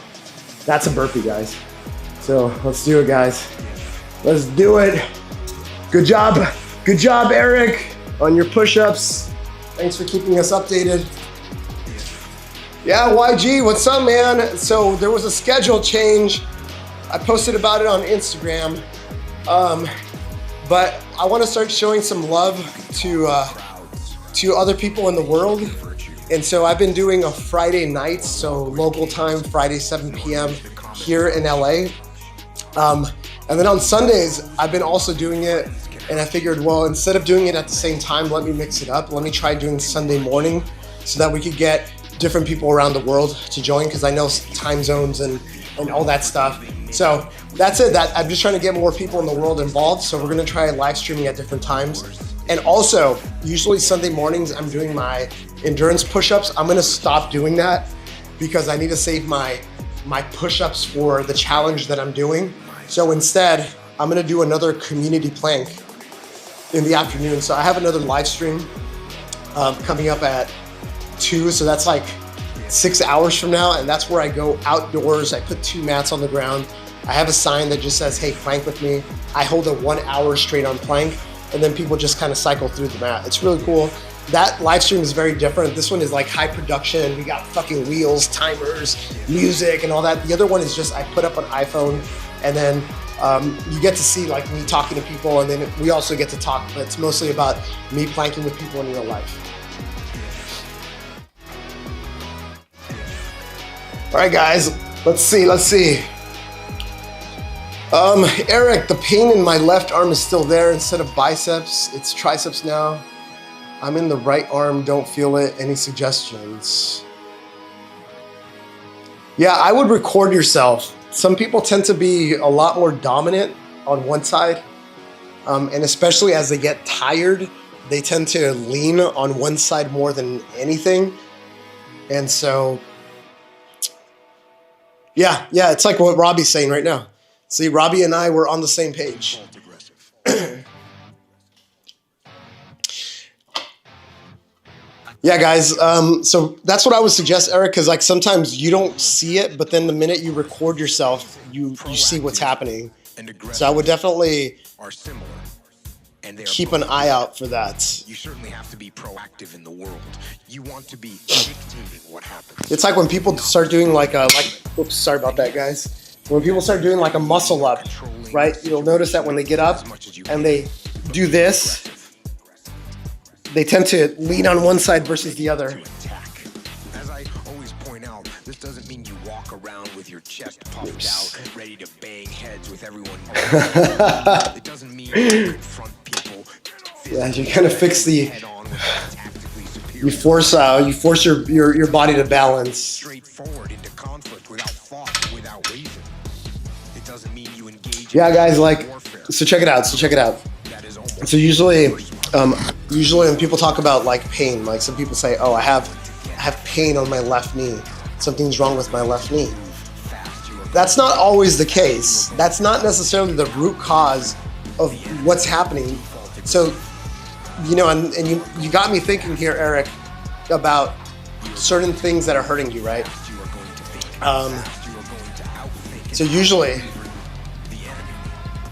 That's a burpee, guys. So let's do it, guys. Let's do it. Good job, Eric, on your push-ups. Thanks for keeping us updated. Yeah, YG, what's up, man? So there was a schedule change. I posted about it on Instagram. But I want to start showing some love to other people in the world. And so I've been doing a Friday night, so local time, Friday, 7 p.m. here in LA. And then on Sundays, I've been also doing it. And I figured, well, instead of doing it at the same time, let me mix it up. Let me try doing Sunday morning so that we could get different people around the world to join, because I know time zones and all that stuff. So that's it. I'm just trying to get more people in the world involved. So we're going to try live streaming at different times. And also, usually Sunday mornings, I'm doing my endurance push-ups. I'm going to stop doing that because I need to save my push-ups for the challenge that I'm doing. So instead, I'm going to do another community plank in the afternoon. So I have another live stream coming up at 2. So that's like 6 hours from now. And that's where I go outdoors. I put 2 mats on the ground. I have a sign that just says, hey, plank with me. I hold a 1 hour straight on plank. And then people just kind of cycle through the mat. It's really cool. That live stream is very different. This one is like high production. We got fucking wheels, timers, music, and all that. The other one is just I put up an iPhone, and then you get to see like me talking to people, and then we also get to talk, but it's mostly about me planking with people in real life. All right, guys, let's see. Eric, the pain in my left arm is still there. Instead of biceps, it's triceps now. I'm in the right arm, don't feel it. Any suggestions? Yeah, I would record yourself. Some people tend to be a lot more dominant on one side. And especially as they get tired, they tend to lean on one side more than anything. And so, yeah, it's like what Robbie's saying right now. See, Robbie and I were on the same page. Yeah, guys. So that's what I would suggest, Eric, because like sometimes you don't see it, but then the minute you record yourself, you see what's happening. So I would definitely are similar. And they are keep an eye out for that. You certainly have to be proactive in the world. You want to be dictating what happens. It's like when people start doing oops, sorry about that, guys. When people start doing like a muscle up, right? You'll notice that when they get up and they do this, they tend to lean on one side versus the other. As I always point out, this doesn't mean you walk around with your chest puffed out, ready to bang heads with everyone. It doesn't mean you confront people. Yeah, you kind of fix you force your body to balance. Straightforward into conflict without thought, without reason. It doesn't mean you engage. Yeah, guys, so check it out. So usually when people talk about like pain, like some people say, "Oh, I have pain on my left knee. Something's wrong with my left knee." That's not always the case. That's not necessarily the root cause of what's happening. So, and you got me thinking here, Eric, about certain things that are hurting you, right? So usually,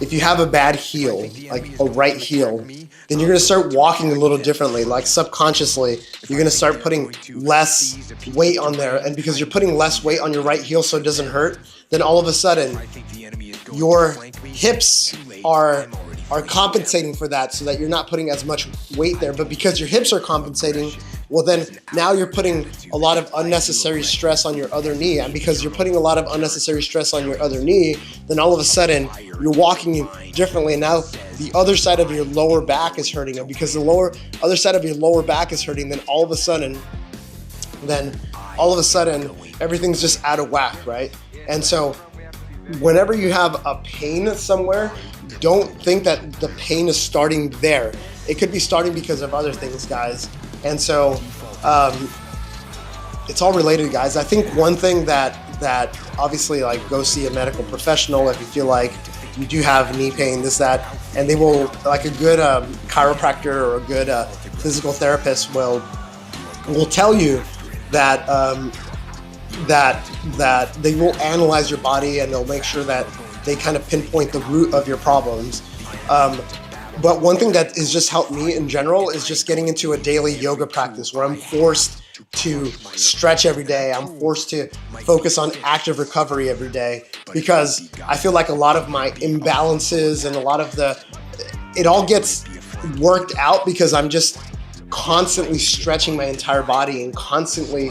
if you have a bad heel, like a right heel, then you're going to start walking a little differently. Like subconsciously, you're going to start putting less weight on there. And because you're putting less weight on your right heel so it doesn't hurt, then all of a sudden, your hips are compensating for that so that you're not putting as much weight there. But because your hips are compensating, well then now you're putting a lot of unnecessary stress on your other knee. And because you're putting a lot of unnecessary stress on your other knee, then all of a sudden you're walking differently. And now the other side of your lower back is hurting. And because the other side of your lower back is hurting, then all of a sudden everything's just out of whack, right? And so whenever you have a pain somewhere, don't think that the pain is starting there. It could be starting because of other things, guys. And so it's all related, guys. I think one thing that obviously, like, go see a medical professional if you feel like you do have knee pain, this, that, and they will, like a good chiropractor or a good physical therapist will tell you that that they will analyze your body and they'll make sure that they kind of pinpoint the root of your problems. But one thing that has just helped me in general is just getting into a daily yoga practice where I'm forced to stretch every day. I'm forced to focus on active recovery every day because I feel like a lot of my imbalances and a lot of it all gets worked out because I'm just constantly stretching my entire body and constantly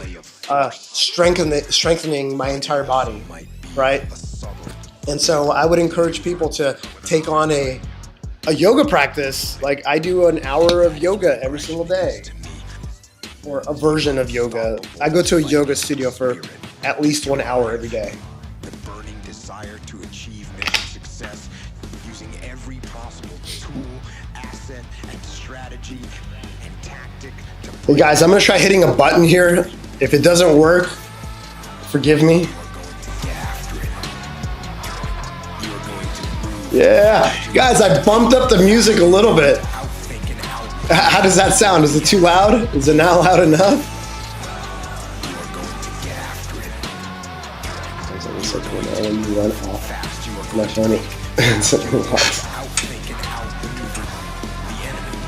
strengthening my entire body, right? And so I would encourage people to take on a yoga practice. Like I do an hour of yoga every single day, or a version of yoga. I go to a yoga studio for at least 1 hour every day. The burning desire to achieve mission success using every possible tool, asset, and strategy and tactic to Hey guys, I'm gonna try hitting a button here. If it doesn't work, forgive me. Yeah, guys, I bumped up the music a little bit. How does that sound? Is it too loud? Is it not loud enough?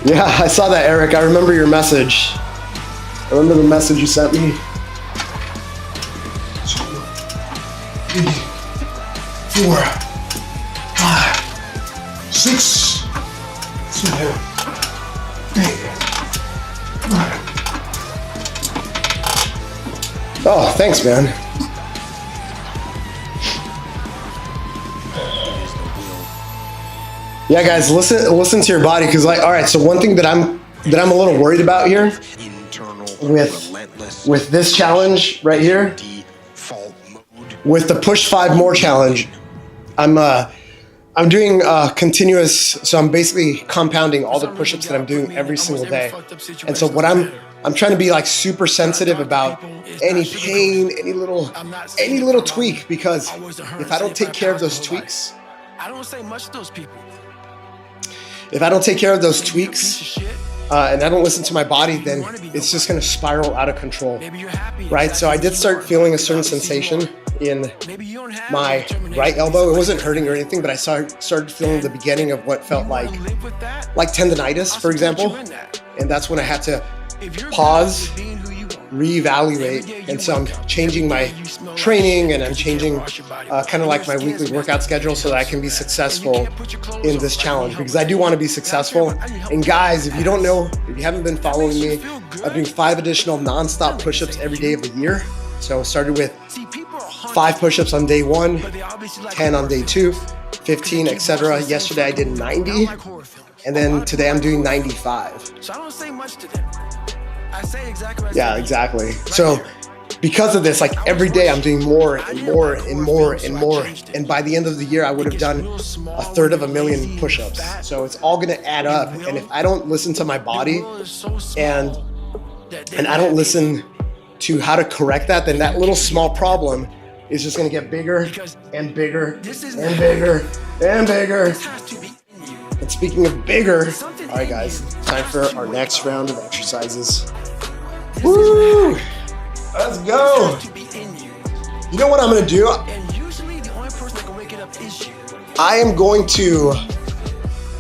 Yeah, I saw that, Eric. I remember your message. I remember the message you sent me. 2, 3, 4, 5, 6, 7, 8, 9. Oh, thanks, man. Yeah, guys, listen to your body, because, like, all right. So one thing that I'm a little worried about here with this challenge right here, with the push 5 more challenge, I'm I'm doing continuous, so I'm basically compounding all the push-ups that I'm doing every single day. And so what I'm trying to be like super sensitive about any pain, any little tweak, because if I don't take care of those tweaks, I don't say much to those people. if I don't take care of those tweaks, and I don't listen to my body, then it's just going to spiral out of control, right? So I did start feeling a certain sensation in my right elbow. It wasn't hurting or anything, but I started feeling the beginning of what felt like tendonitis, for example. And that's when I had to pause, reevaluate. And so I'm changing my training, and I'm changing kind of like my weekly workout schedule so that I can be successful in this challenge, because I do want to be successful. And guys, if you don't know, if you haven't been following me, I'm doing 5 additional nonstop push-ups every day of the year. So I started with 5 push-ups on day 1, 10 on day 2, 15, etc. Yesterday I did 90, and then today I'm doing 95. So I don't say much to them. I say exactly what I Yeah, say. exactly. So because of this, like every day I'm doing more and more and more and more. And by the end of the year, I would have done 1/3 of a million push-ups. So it's all gonna add up. And if I don't listen to my body and I don't listen to how to correct that, then that little small problem is just gonna get bigger and bigger and bigger and bigger. And speaking of bigger, all right guys, time for our next round of exercises. Woo! Let's go. You know what I'm gonna do? And usually the only person that can wake it up is you. I am going to,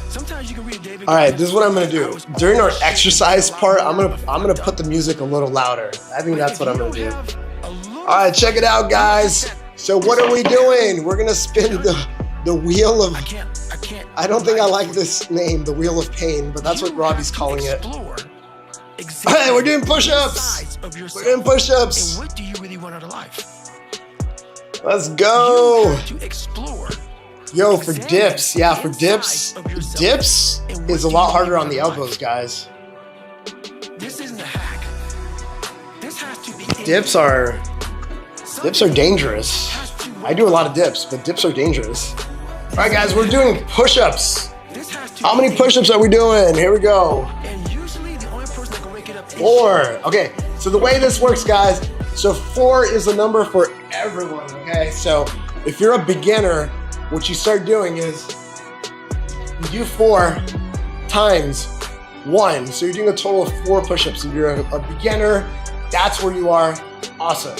Sometimes you can read David. all right, this is what I'm gonna do. During our exercise part, I'm gonna put the music a little louder. I think that's what I'm gonna do. All right, check it out, guys. So what are we doing? We're gonna spin the wheel of, I don't think I like this name, the wheel of pain, but that's what Robbie's calling it. Hey, we're doing push-ups. We're doing push-ups. And what do you really want out of life? Let's go. You have to explore. Yo, for dips, yeah, for dips is a lot harder on the elbows, guys. This isn't a hack. This has to be Dips are dangerous. I do a lot of dips, but dips are dangerous. All right, guys, we're doing push-ups. How many push-ups are we doing? Here we go. And usually the only person that can wake it up is 4. Okay, so the way this works, guys, so 4 is the number for everyone, okay? So if you're a beginner, what you start doing is you do 4 times 1. So you're doing a total of 4 push-ups. If you're a beginner, that's where you are. Awesome.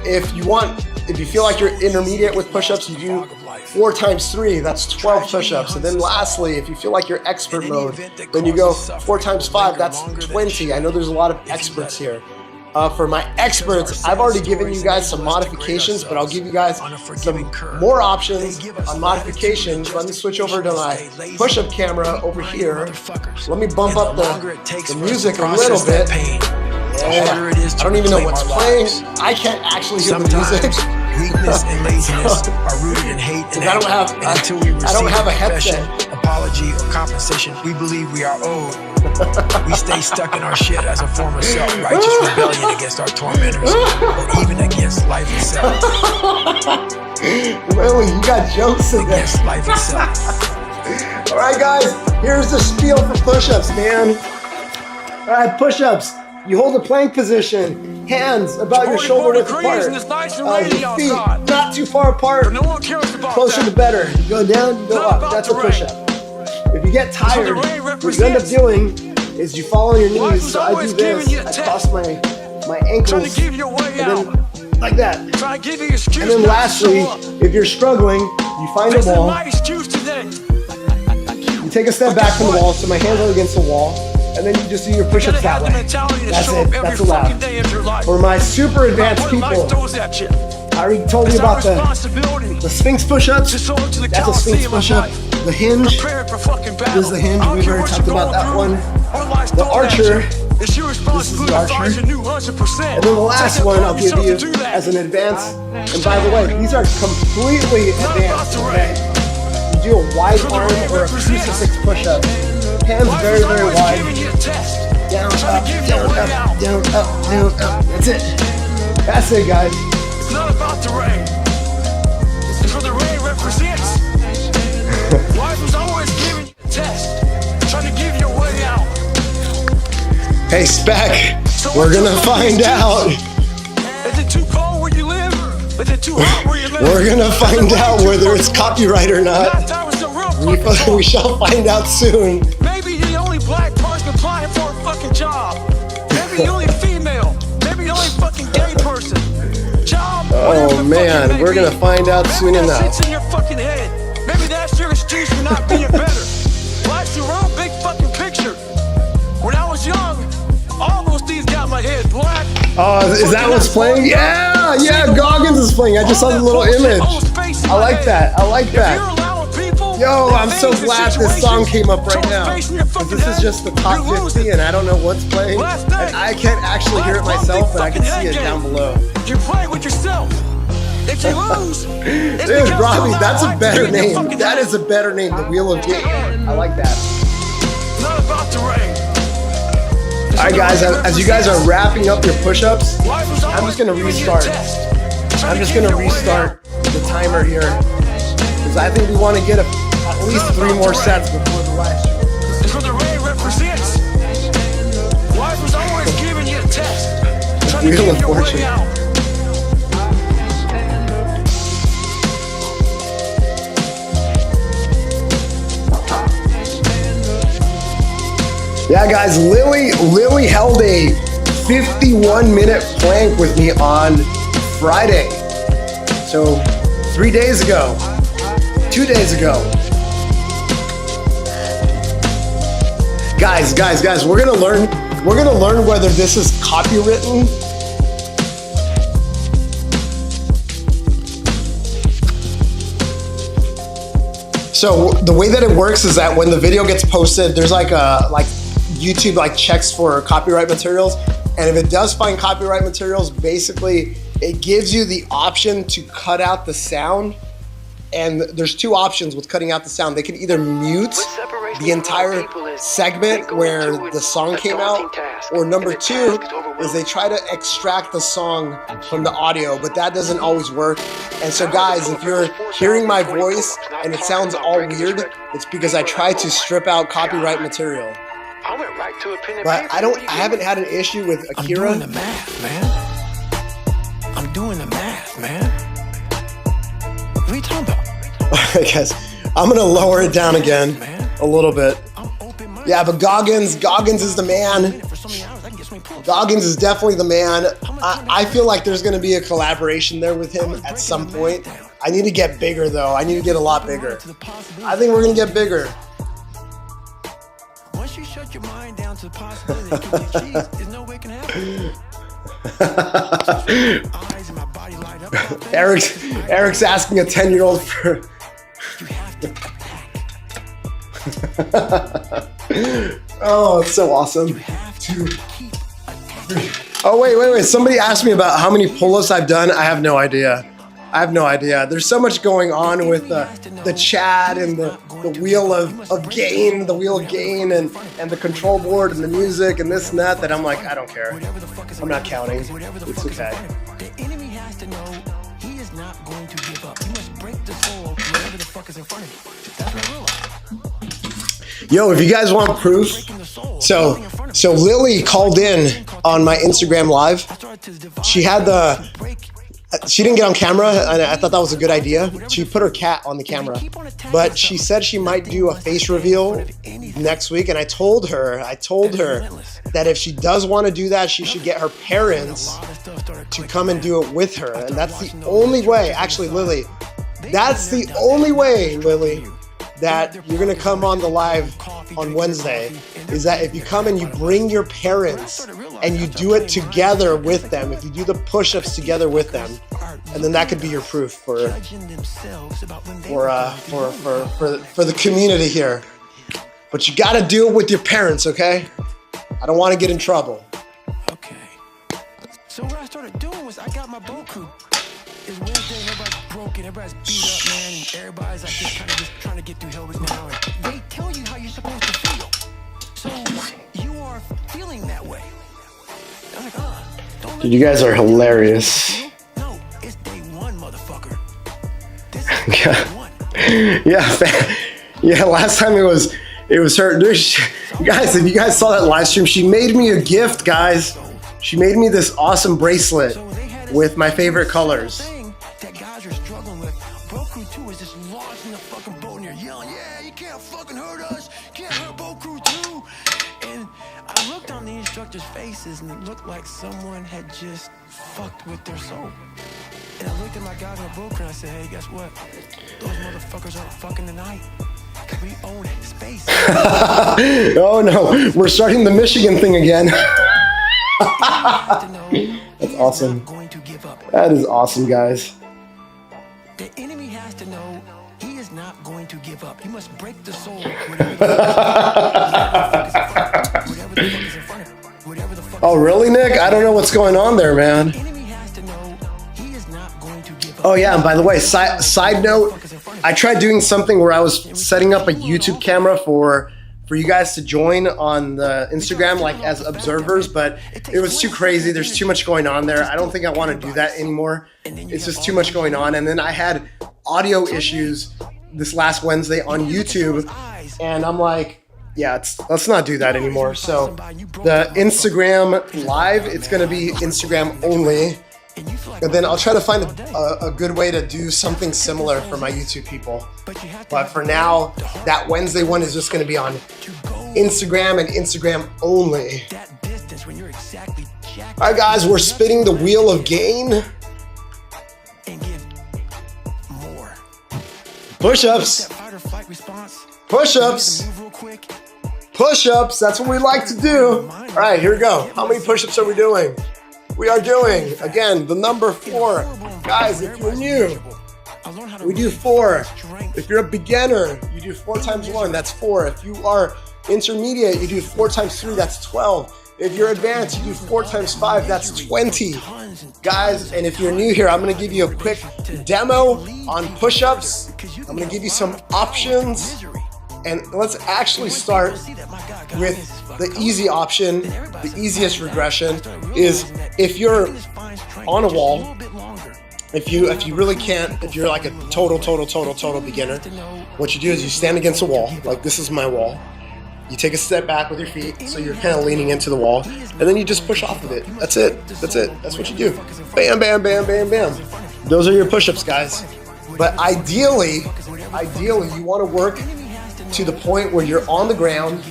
If you feel like you're intermediate with push-ups, you do 4 times 3, that's 12 push-ups. And then lastly, if you feel like you're expert mode, then you go 4 times 5, that's 20. I know there's a lot of experts here. For my experts, I've already given you guys some modifications, but I'll give you guys some more options on modifications. Let me switch over to my push-up camera over here. Let me bump up the music a little bit. Yeah. I don't even know what's playing. I can't actually hear the music. Weakness and laziness are rooted in hate and I don't have a headset. Apology or compensation we believe we are owed. We stay stuck in our shit as a form of self-righteous rebellion against our tormentors, or even against life itself. Really, you got jokes in there. Against life itself. All right, guys, here's the spiel for push-ups, man. All right, push-ups. You hold the plank position, hands about your shoulder width apart. Your feet not too far apart. Closer the better. You go down, you go up. That's a push-up. If you get tired, what you end up doing is you fall on your knees. So I do this. I cross my ankles, and then like that. And then lastly, if you're struggling, you find a wall. You take a step back from the wall, so my hands are against the wall, and then you just do your push-ups that way. That's it. That's allowed. For my super advanced people, I already told you about the Sphinx push-ups. That's a Sphinx push-up. The hinge. This is the hinge. We've already talked about that one. The archer. This is the archer. And then the last one I'll give you as an advance. And by the way, these are completely advanced. Okay? You do a wide arm or a crucifix push-up. Hands very, very wide. Down, up, down, up, down, up, down, up. That's it. That's it, guys. It's not about the rain. It's what the rain represents. Hey, Spec, we're gonna find out. Is it too cold where you live? Is it too hot where you live? We're gonna find out whether it's copyright or not. Last time was a real fucking We shall find out soon. Maybe the only black person applying for a fucking job. Maybe the only female. Maybe the only fucking gay person. Job. Oh man, we're gonna find out soon Maybe enough. that sits in your fucking head. Maybe that's your excuse for not being better. Life's your own big fucking picture. When I was young, all those things got in my head. Black. Is that what's playing? Yeah, Goggins is playing. I just saw the little image. I like that. I like that. Yo, I'm so glad this song came up right now. Because this is just the top 50 and I don't know what's playing. And I can't actually hear it myself, but I can see it down below. You're playing with yourself. If you lose, dude, Robbie, that's a better name. That is a better name, The Wheel of Game. I like that. Not about to rain. Alright guys, as you guys are wrapping up your push-ups, I'm just gonna restart. I'm just gonna restart the timer here. Because I think we want to get at least 3 more sets before the live stream. It's what the rain represents. Life was always giving you a test. Trying to Wheel give of your way Fortune. out. Yeah, guys, Lily held a 51-minute plank with me on Friday. So 3 days ago, 2 days ago. Guys, we're gonna learn whether this is copywritten. So the way that it works is that when the video gets posted, there's like YouTube checks for copyright materials, and if it does find copyright materials, basically it gives you the option to cut out the sound. And there's 2 options with cutting out the sound. They can either mute the entire segment where the song came out, or number 2 is they try to extract the song from the audio, but that doesn't always work. And so guys, if you're hearing my voice and it sounds all weird, it's because I tried to strip out copyright material. But I haven't had an issue with Akira. I'm doing the math, man. I'm doing the math, man. What are you talking about? Alright guys, I'm gonna lower it down again a little bit. Yeah, but Goggins is the man. Goggins is definitely the man. I feel like there's gonna be a collaboration there with him at some point. I need to get bigger though. I need to get a lot bigger. I think we're gonna get bigger. Once you shut your mind down to the possibility it can be achieved, there's no way it can happen. Eyes in my body light up. Eric's asking a 10-year-old for. You have to Oh, it's so awesome. You have to keep attacking. Oh wait. Somebody asked me about how many pull-ups I've done. I have no idea. There's so much going on with the chat and the wheel of gain, and the control board and the music and this and that I'm like, I don't care. I'm not counting. It's okay. The enemy has to know he is not going to give up. He must break the soul whatever the fuck is in front of you. That's what I realized. Yo, if you guys want proof, so Lily called in on my Instagram live. She didn't get on camera, and I thought that was a good idea. She put her cat on the camera, but she said she might do a face reveal next week. And I told her that if she does want to do that, she should get her parents to come and do it with her. And that's the only way, actually, Lily, that's the only way, Lily, that you're gonna come on the live on Wednesday, is that if you come and you bring your parents and you do it together with them, if you do the push-ups together with them, and then that could be your proof for the community here. But you gotta do it with your parents, okay? I don't want to get in trouble. Okay. So what I started doing was I got my boat crew. It's Wednesday, everybody's broken, everybody's beat up, man, and everybody's like just kind of just trying to get through hell right now. And they tell you how you're supposed to feel. So you are feeling that way. I was like, don't Dude, you guys are hilarious. No, it's day one, motherfucker. This is day one. Yeah, last time it It was her. Dude, guys, if you guys saw that live stream, she made me a gift, guys. She made me this awesome bracelet with my favorite colors. That guys are struggling with. Bro Crew 2 is just lost in the fucking boat and you're yelling, yeah, you can't fucking hurt us. Can't hurt Bro Crew 2. And I looked on the instructors' faces and it looked like someone had just fucked with their soul. And I looked at my guys on the Bro Crew and I said, hey, guess what? Those motherfuckers aren't fucking tonight. Cause we own space. Oh no, we're starting the Michigan thing again. That's awesome. That is awesome, guys. The enemy has to know he is not going to give up. You must break the soul. Oh really, Nick? I don't know what's going on there, man. Oh yeah, and by the way, side note, I tried doing something where I was setting up a YouTube camera for you guys to join on the Instagram, like as observers, but it was too crazy. There's too much going on there. I don't think I want to do that anymore. It's just too much going on. And then I had audio issues this last Wednesday on YouTube, and I'm like, yeah, let's not do that anymore. So the Instagram live, it's going to be Instagram only. And then I'll try to find a good way to do something similar for my YouTube people. But for now, that Wednesday one is just going to be on Instagram and Instagram only. All right, guys, we're spinning the wheel of gain. Push-ups. Push-ups. Push-ups. That's what we like to do. All right, here we go. How many push-ups are we doing? We are doing, again, the number 4. Guys, if you're new, we do 4. If you're a beginner, you do 4 times 1, that's 4. If you are intermediate, you do 4 times 3, that's 12. If you're advanced, you do 4 times 5, that's 20. Guys, and if you're new here, I'm gonna give you a quick demo on push-ups. I'm gonna give you some options. And let's actually start with the easy option. The easiest regression is if you're on a wall, if you really can't, if you're like a total beginner, what you do is you stand against a wall, like this is my wall. You take a step back with your feet, so you're kind of leaning into the wall, and then you just push off of it. That's it. That's it. That's what you do. Bam, bam, bam, bam, bam. Those are your push-ups, guys. But ideally, you want to work to the point where you're on the ground,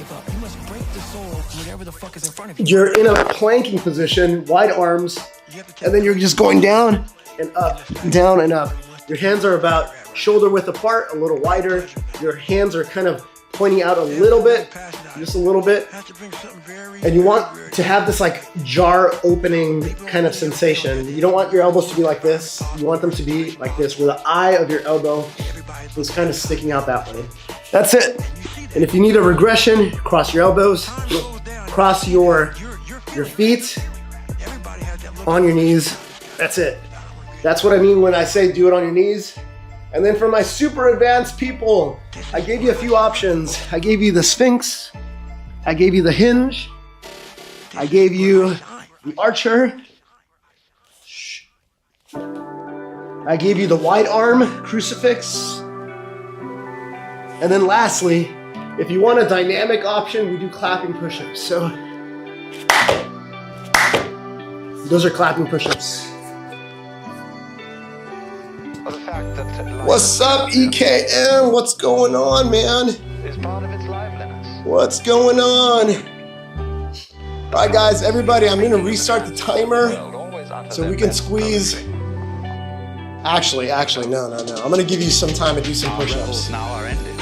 you're in a planking position, wide arms, and then you're just going down and up, down and up. Your hands are about shoulder width apart, a little wider. Your hands are kind of pointing out a little bit, just a little bit. And you want to have this like jar opening kind of sensation. You don't want your elbows to be like this. You want them to be like this, where the eye of your elbow is kind of sticking out that way. That's it. And if you need a regression, cross your elbows, cross your feet on your knees. That's it. That's what I mean when I say do it on your knees. And then for my super advanced people, I gave you a few options. I gave you the Sphinx. I gave you the hinge. I gave you the archer. I gave you the wide arm crucifix. And then lastly, if you want a dynamic option, we do clapping push-ups. So those are clapping push-ups. What's up, EKM? What's going on, man? What's going on? All right, guys, everybody, I'm gonna restart the timer so we can squeeze. Actually, no. I'm gonna give you some time to do some push-ups. Now are ended.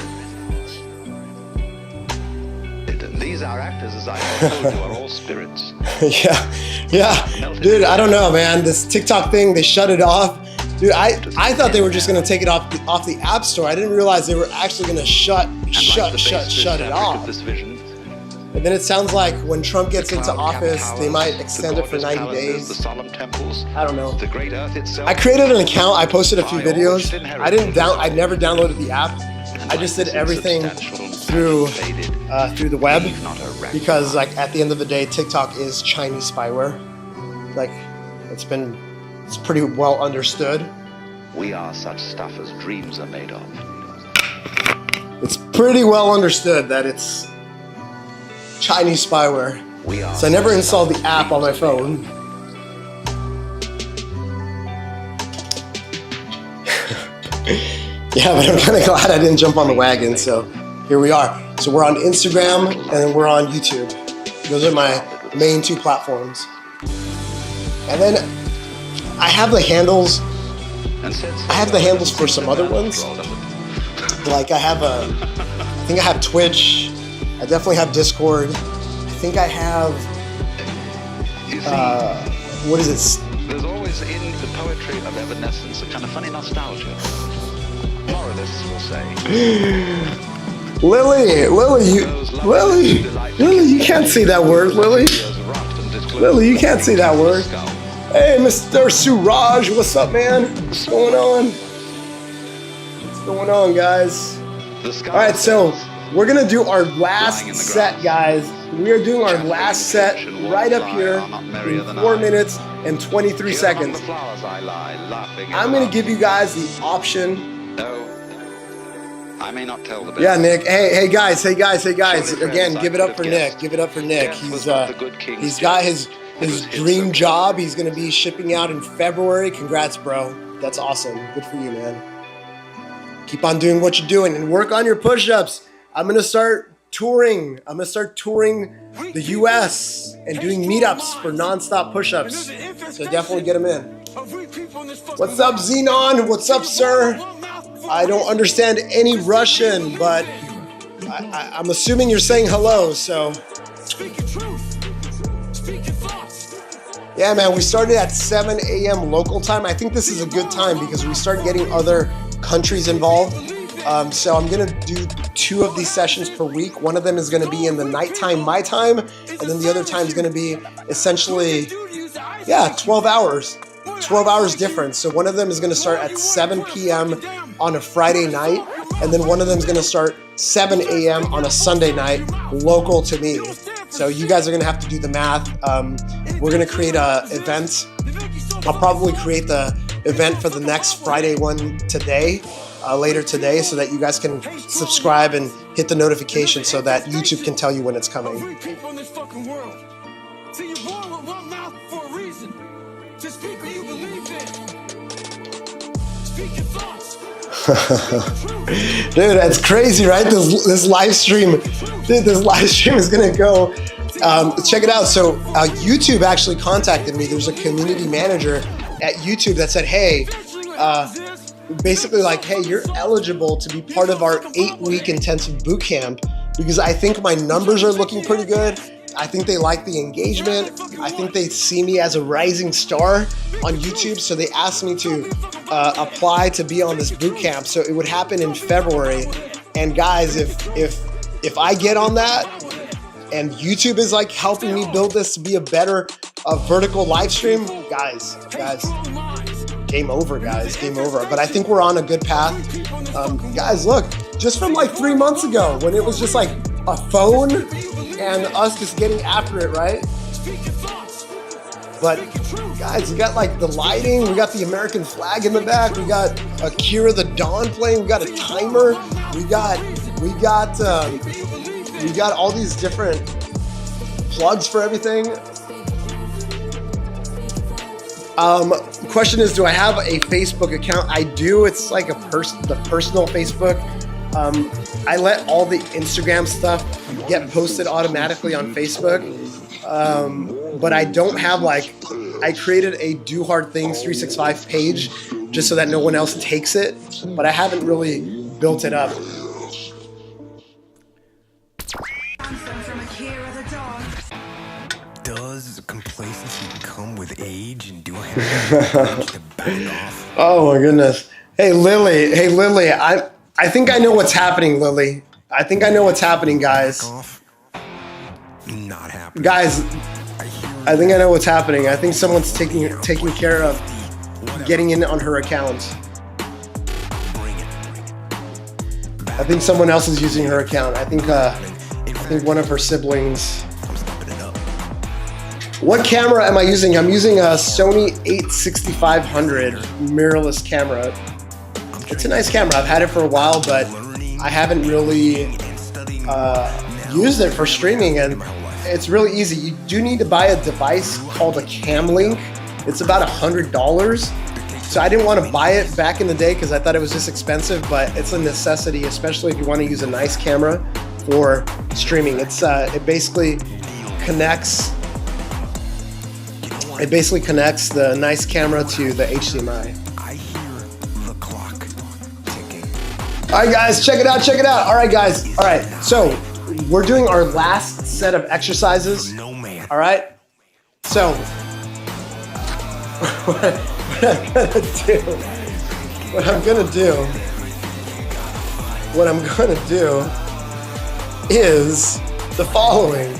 These are actors, as I told you, are all spirits. yeah. Dude, I don't know, man. This TikTok thing, they shut it off. Dude, I thought they were just gonna take it off the App Store. I didn't realize they were actually gonna shut it off. And then it sounds like when Trump gets into office, they might extend it for 90 days. I don't know. I created an account. I posted a few videos. I never downloaded the app. I just did everything through the web because, like, at the end of the day, TikTok is Chinese spyware. Like, it's pretty well understood. We are such stuff as dreams are made of. It's pretty well understood that it's Chinese spyware. So I never installed the app on my phone. Yeah, but I'm kind of glad I didn't jump on the wagon, so here we are. So we're on Instagram and then we're on YouTube. Those are my main 2 platforms. And then I have the handles. I have the handles for some other ones. Like I think I have Twitch. I definitely have Discord. I think I have, what is it? There's always in the poetry of evanescence a kind of funny nostalgia. Moralists will say. Lily, you can't say that word, Lily. Lily, you can't say that word. Hey, Mr. Suraj, what's up, man? What's going on? What's going on, guys? All right, so we're gonna do our last set, guys. We are doing our last set right up here in 4 minutes and 23 seconds. I'm gonna give you guys the option. I may not tell the best. Yeah, Nick. Hey guys. Again, give it up for Nick. Give it up for Nick. He's got his dream job. He's gonna be shipping out in February. Congrats, bro. That's awesome. Good for you, man. Keep on doing what you're doing and work on your push-ups. I'm gonna start touring. I'm gonna start touring the US and doing meetups for non-stop push-ups. So definitely get them in. What's up, Xenon? What's up, sir? I don't understand any Russian, but I'm assuming you're saying hello, so. Yeah, man, we started at 7 a.m. local time. I think this is a good time because we start getting other countries involved. So I'm gonna do 2 of these sessions per week. One of them is gonna be in the nighttime, my time, and then the other time is gonna be essentially, 12 hours. 12 hours difference. So one of them is going to start at 7 p.m. on a Friday night, and then one of them is going to start 7 a.m. on a Sunday night, local to me. So you guys are going to have to do the math. We're going to create an event. I'll probably create the event for the next Friday one today, later today, so that you guys can subscribe and hit the notification so that YouTube can tell you when it's coming. Dude, that's crazy, right? This live stream, this live stream is gonna go. Check it out. So YouTube actually contacted me. There's a community manager at YouTube that said, hey, basically like, hey, you're eligible to be part of our 8-week intensive boot camp because I think my numbers are looking pretty good. I think they like the engagement. I think they see me as a rising star on YouTube. So they asked me to apply to be on this boot camp. So it would happen in February. And guys, if I get on that and YouTube is like helping me build this to be a better vertical live stream, guys, game over, guys, game over. But I think we're on a good path. Guys, look, just from like 3 months ago when it was just like a phone and us just getting after it, right? But guys, we got like the lighting, we got the American flag in the back, we got Akira the Dawn playing, we got a timer, we got all these different plugs for everything. Question is, do I have a Facebook account? I do. It's like the personal Facebook. I let all the Instagram stuff get posted automatically on Facebook, but I don't have I created a Do Hard Things 365 page just so that no one else takes it, but I haven't really built it up. Does complacency come with age, and do I have to back off? Oh my goodness. Hey Lily, I think I know what's happening, Lily. I think I know what's happening, guys. Not happening. Guys, I think I know what's happening. I think someone's taking care of getting in on her account. I think someone else is using her account. I think one of her siblings. What camera am I using? I'm using a Sony 8-6500 mirrorless camera. It's a nice camera. I've had it for a while, but I haven't really used it for streaming, and it's really easy. You do need to buy a device called a Cam Link. It's about $100. So I didn't want to buy it back in the day because I thought it was just expensive, but it's a necessity, especially if you want to use a nice camera for streaming. It basically connects the nice camera to the HDMI. All right, guys, check it out, check it out. All right, guys. All right, so we're doing our last set of exercises. All right, so what I'm gonna do is the following.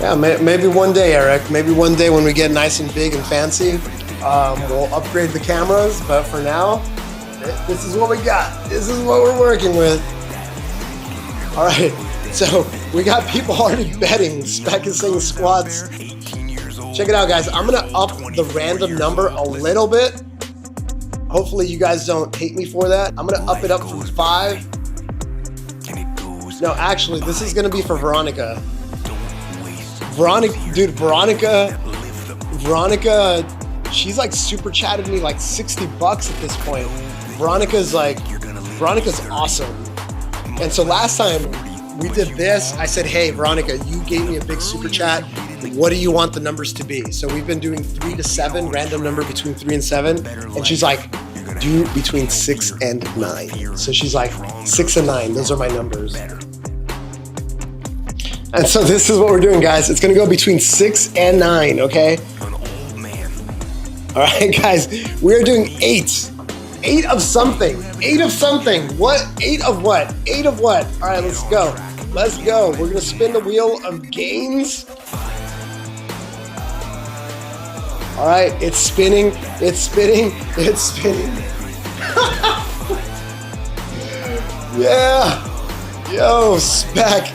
Yeah, maybe one day, Eric. Maybe one day when we get nice and big and fancy, we'll upgrade the cameras. But for now, this is what we got. This is what we're working with. All right, so we got people already betting Spec is saying squats. Check it out, guys. I'm gonna up the random number a little bit. Hopefully you guys don't hate me for that. I'm gonna up it up from 5. No, actually, this is gonna be for Veronica. Veronica, she's like super chatted me like $60 at this point. Veronica's awesome. And so last time we did this, I said, hey, Veronica, you gave me a big super chat. What do you want the numbers to be? So we've been doing 3 to 7, random number between 3 and 7. And she's like, do between 6 and 9. So she's like, 6 and 9, those are my numbers. And so this is what we're doing, guys. It's gonna go between 6 and 9, okay? All right, guys, we're doing 8. 8 of something. 8 of something. What? 8 of what? 8 of what? All right, let's go. Let's go. We're gonna spin the wheel of gains. All right, it's spinning. It's spinning. It's spinning. Yeah. Yo, Spec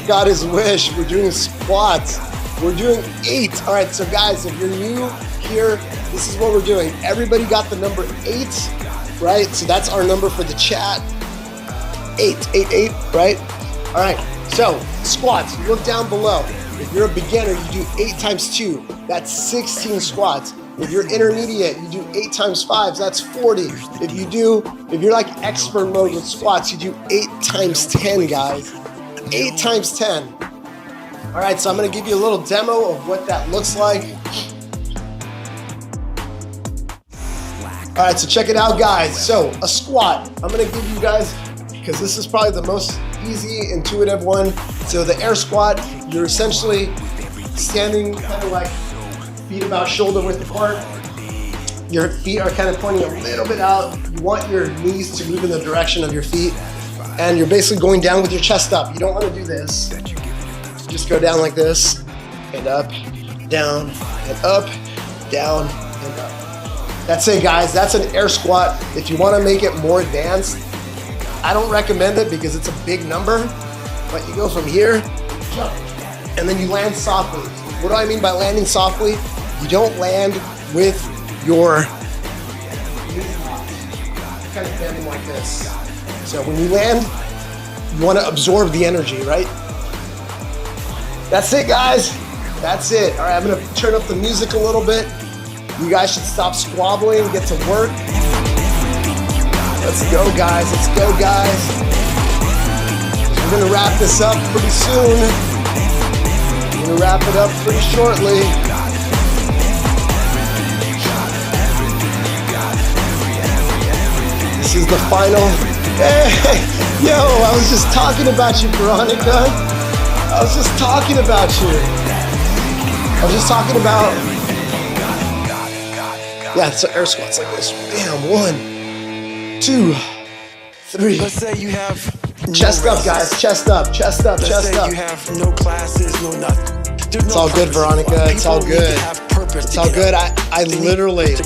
got his wish. We're doing squats. We're doing 8. All right, so guys, if you're new here, this is what we're doing. Everybody got the number 8, right? So that's our number for the chat. 8, right? All right, so squats, you look down below. If you're a beginner, you do 8 times 2. That's 16 squats. If you're intermediate, you do 8 times 5, that's 40. If you're like expert mode with squats, you do 8 times 10, guys. 8 times 10. All right, so I'm gonna give you a little demo of what that looks like. All right, so check it out, guys. So a squat, I'm gonna give you guys, because this is probably the most easy, intuitive one. So the air squat, you're essentially standing kind of like feet about shoulder width apart. Your feet are kind of pointing a little bit out. You want your knees to move in the direction of your feet. And you're basically going down with your chest up. You don't want to do this. Just go down like this, and up, down, and up, down, and up. That's it, guys. That's an air squat. If you want to make it more advanced, I don't recommend it because it's a big number, but you go from here, jump, and then you land softly. What do I mean by landing softly? You don't land with your kind of bend them like this. So when you land, you want to absorb the energy, right? That's it, guys. That's it. All right, I'm gonna turn up the music a little bit. You guys should stop squabbling and get to work. Let's go, guys. Let's go, guys. We're gonna wrap this up pretty soon. We're gonna wrap it up pretty shortly. This is the final. Hey, yo, I was just talking about you, Veronica. I was just talking about you. I was just talking about. Yeah, so air squats like this. Bam, 1, 2, 3. Let's say you have Chest up, guys. Chest up, chest up, chest up. You have no classes, no nothing. It's all good, Veronica. It's all good. It's all good. I literally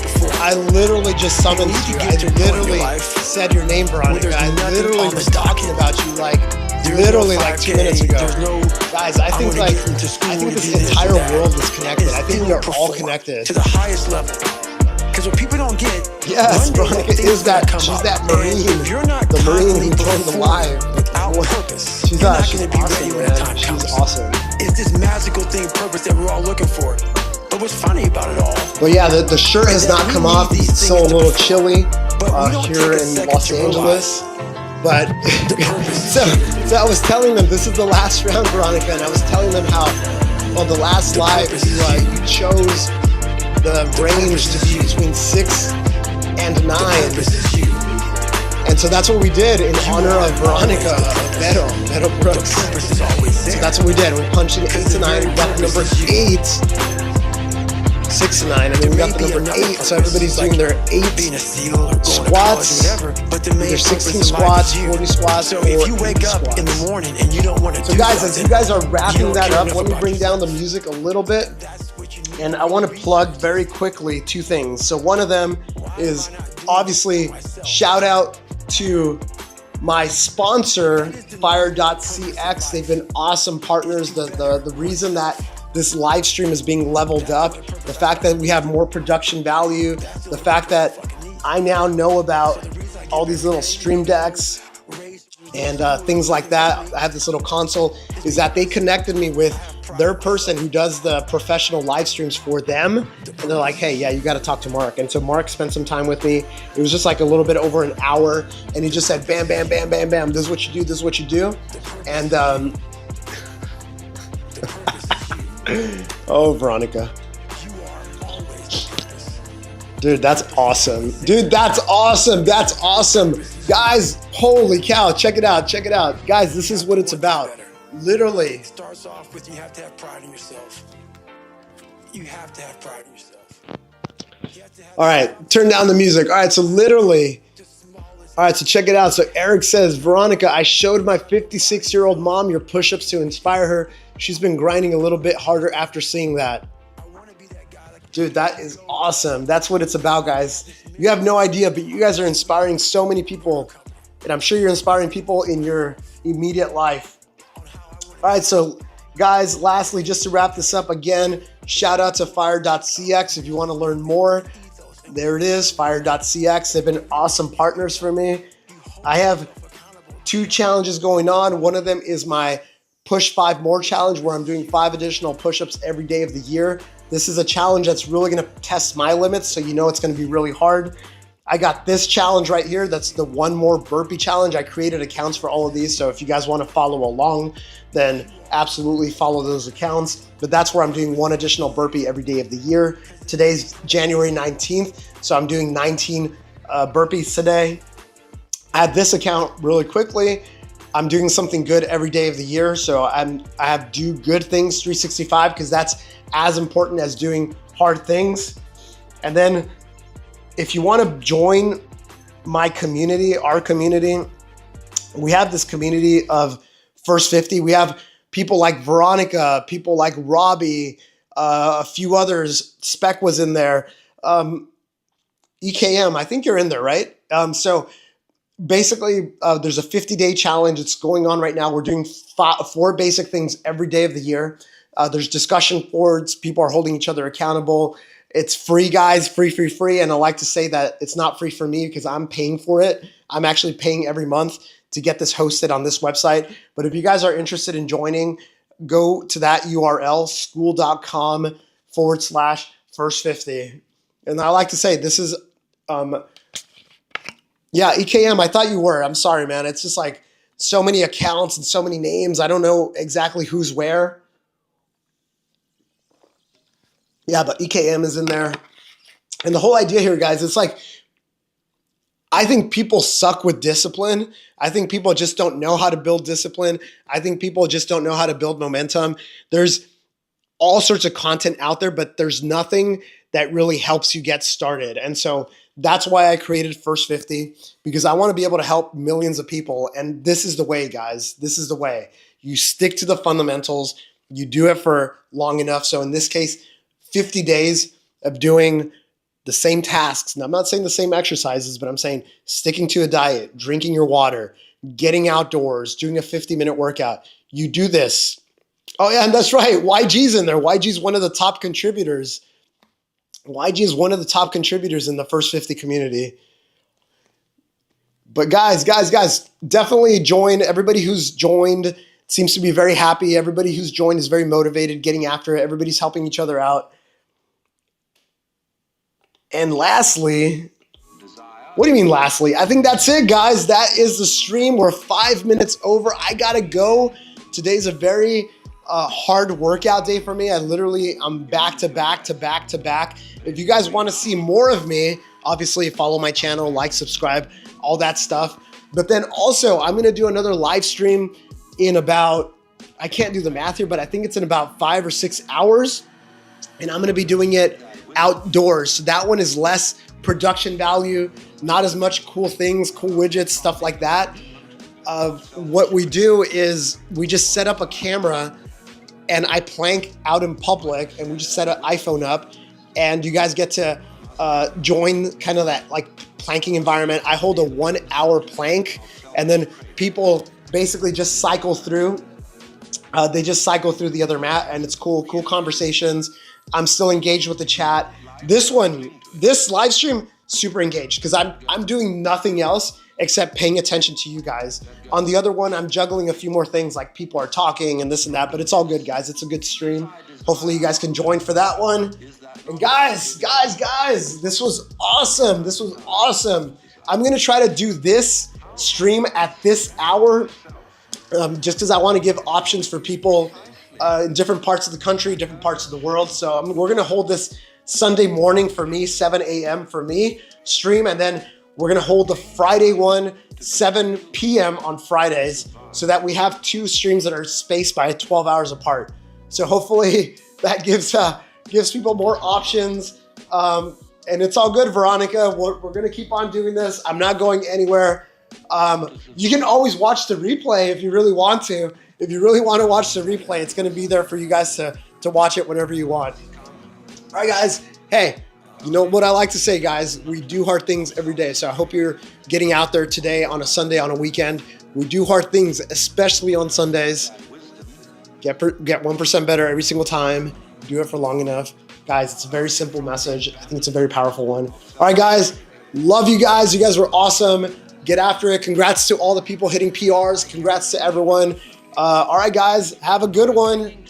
just summoned you. I literally said your name, Veronica. I literally was talking about you like 2 minutes ago. Guys, I think this entire world is connected. I think we are all connected. To the highest level. Because what people don't don't get. Yes, One day Veronica things is that. gonna come She's up. that And Marine. if you're not The Marine who constantly joined the live. without purpose, She's you're not she's gonna be awesome, ready when the man. time She's comes. awesome. It's this magical thing, purpose that we're all looking for. But what's funny about it all? But yeah, the shirt has not come off. It's still a little chilly here in Los Angeles. But so I was telling them this is the last round, Veronica, and I was telling them how on the last live you chose the range to be between 6 and 9. And so that's what we did in honor of Veronica Beto Brooks. So that's what we did. We punched it 8 to 9. We got the number 8, 6 to 9, and then we got the number 8. So everybody's doing their 8 squats, either 16 squats, 40 squats, So or if you 80 wake up squats. in the morning and you don't want to So do guys, as something, you guys are wrapping you don't that care up, enough let me about bring yourself. down the music a little bit. And I want to plug very quickly 2 things. So one of them is obviously shout out to my sponsor, Fire.cx. They've been awesome partners. The reason that this live stream is being leveled up, the fact that we have more production value, the fact that I now know about all these little stream decks and things like that. I have this little console, is that they connected me with their person who does the professional live streams for them. And they're like, hey, yeah, you got to talk to Mark. And so Mark spent some time with me. It was just like a little bit over an hour. And he just said, bam, bam, bam, bam, bam. This is what you do. This is what you do. And, oh, Veronica. Dude, that's awesome. Dude, that's awesome. That's awesome. Guys, holy cow. Check it out. Check it out. Guys, this is what it's about. Literally. It starts off with you have to have pride in yourself. You have to have pride in yourself. You have to have All right, turn down the music. All right, so literally. All right, so check it out. So Eric says, Veronica, I showed my 56-year-old mom your push-ups to inspire her. She's been grinding a little bit harder after seeing that. Dude, that is awesome. That's what it's about, guys. You have no idea, but you guys are inspiring so many people. And I'm sure you're inspiring people in your immediate life. All right, so guys, lastly, just to wrap this up again, shout out to Fire.cx if you want to learn more. There it is, Fire.cx. They've been awesome partners for me. I have 2 challenges going on. One of them is my Push 5 More challenge, where I'm doing 5 additional push-ups every day of the year. This is a challenge that's really going to test my limits, so you know it's going to be really hard. I got this challenge right here. That's the 1 More Burpee challenge. I created accounts for all of these, so if you guys want to follow along, then absolutely follow those accounts. But that's where I'm doing 1 additional burpee every day of the year. Today's January 19th, so I'm doing 19 burpees today. Add this account really quickly. I'm doing something good every day of the year, so I have do good things 365, because that's as important as doing hard things. And then if you want to join my community, our community, we have this community of First 50. We have people like Veronica, people like Robbie, a few others. Spec was in there. EKM, I think you're in there, right? So basically, there's a 50-day challenge. It's going on right now. We're doing 4 basic things every day of the year. There's discussion boards. People are holding each other accountable. It's free, guys, free, free, free. And I like to say that it's not free for me because I'm paying for it. I'm actually paying every month to get this hosted on this website. But if you guys are interested in joining, go to that URL, school.com/first50. And I like to say this is, yeah, EKM, I thought you were. I'm sorry, man. It's just like so many accounts and so many names. I don't know exactly who's where. Yeah, but EKM is in there. And the whole idea here, guys, it's like, I think people suck with discipline. I think people just don't know how to build discipline. I think people just don't know how to build momentum. There's all sorts of content out there, but there's nothing that really helps you get started. And so that's why I created First 50, because I want to be able to help millions of people. And this is the way, guys. This is the way. You stick to the fundamentals. You do it for long enough. So in this case, 50 days of doing the same tasks. And I'm not saying the same exercises, but I'm saying sticking to a diet, drinking your water, getting outdoors, doing a 50-minute workout. You do this. Oh, yeah, and that's right. YG's in there. YG's one of the top contributors YG is one of the top contributors in the First 50 community. But guys, definitely join. Everybody who's joined seems to be very happy. Everybody who's joined is very motivated, getting after it. Everybody's helping each other out. And lastly, what do you mean lastly? I think that's it, guys. That is the stream. We're 5 minutes over. I gotta go. Today's a very hard workout day for me. I'm back to back to back to back. If you guys want to see more of me, obviously follow my channel, like, subscribe, all that stuff. But then also, I'm gonna do another live stream in about, I can't do the math here, but I think it's in about 5 or 6 hours. And I'm gonna be doing it outdoors. So that one is less production value, not as much cool things, cool widgets, stuff like that. What we do is we just set up a camera and I plank out in public, and we just set an iPhone up, and you guys get to join kind of that like planking environment. I hold a 1 hour plank, and then people basically just cycle through. They just cycle through the other mat, and it's cool conversations. I'm still engaged with the chat. This live stream, super engaged because I'm doing nothing else except paying attention to you guys. On the other one, I'm juggling a few more things, like people are talking and this and that, but it's all good, guys. It's a good stream. Hopefully you guys can join for that one. And guys, this was awesome. This was awesome. I'm gonna try to do this stream at this hour, just because I want to give options for people in different parts of the country, different parts of the world. So we're gonna hold this Sunday morning for me, 7 a.m. for me stream, and then we're gonna hold the Friday one, 7 p.m. on Fridays, so that we have 2 streams that are spaced by 12 hours apart. So hopefully that gives people more options. And it's all good, Veronica. We're gonna keep on doing this. I'm not going anywhere. You can always watch the replay if you really want to. If you really want to watch the replay, it's gonna be there for you guys to watch it whenever you want. All right, guys. Hey, you know what I like to say, guys? We do hard things every day. So I hope you're getting out there today on a Sunday, on a weekend. We do hard things, especially on Sundays. Get 1% better every single time. Do it for long enough. Guys, it's a very simple message. I think it's a very powerful one. All right, guys. Love you guys. You guys were awesome. Get after it. Congrats to all the people hitting PRs. Congrats to everyone. All right, guys. Have a good one.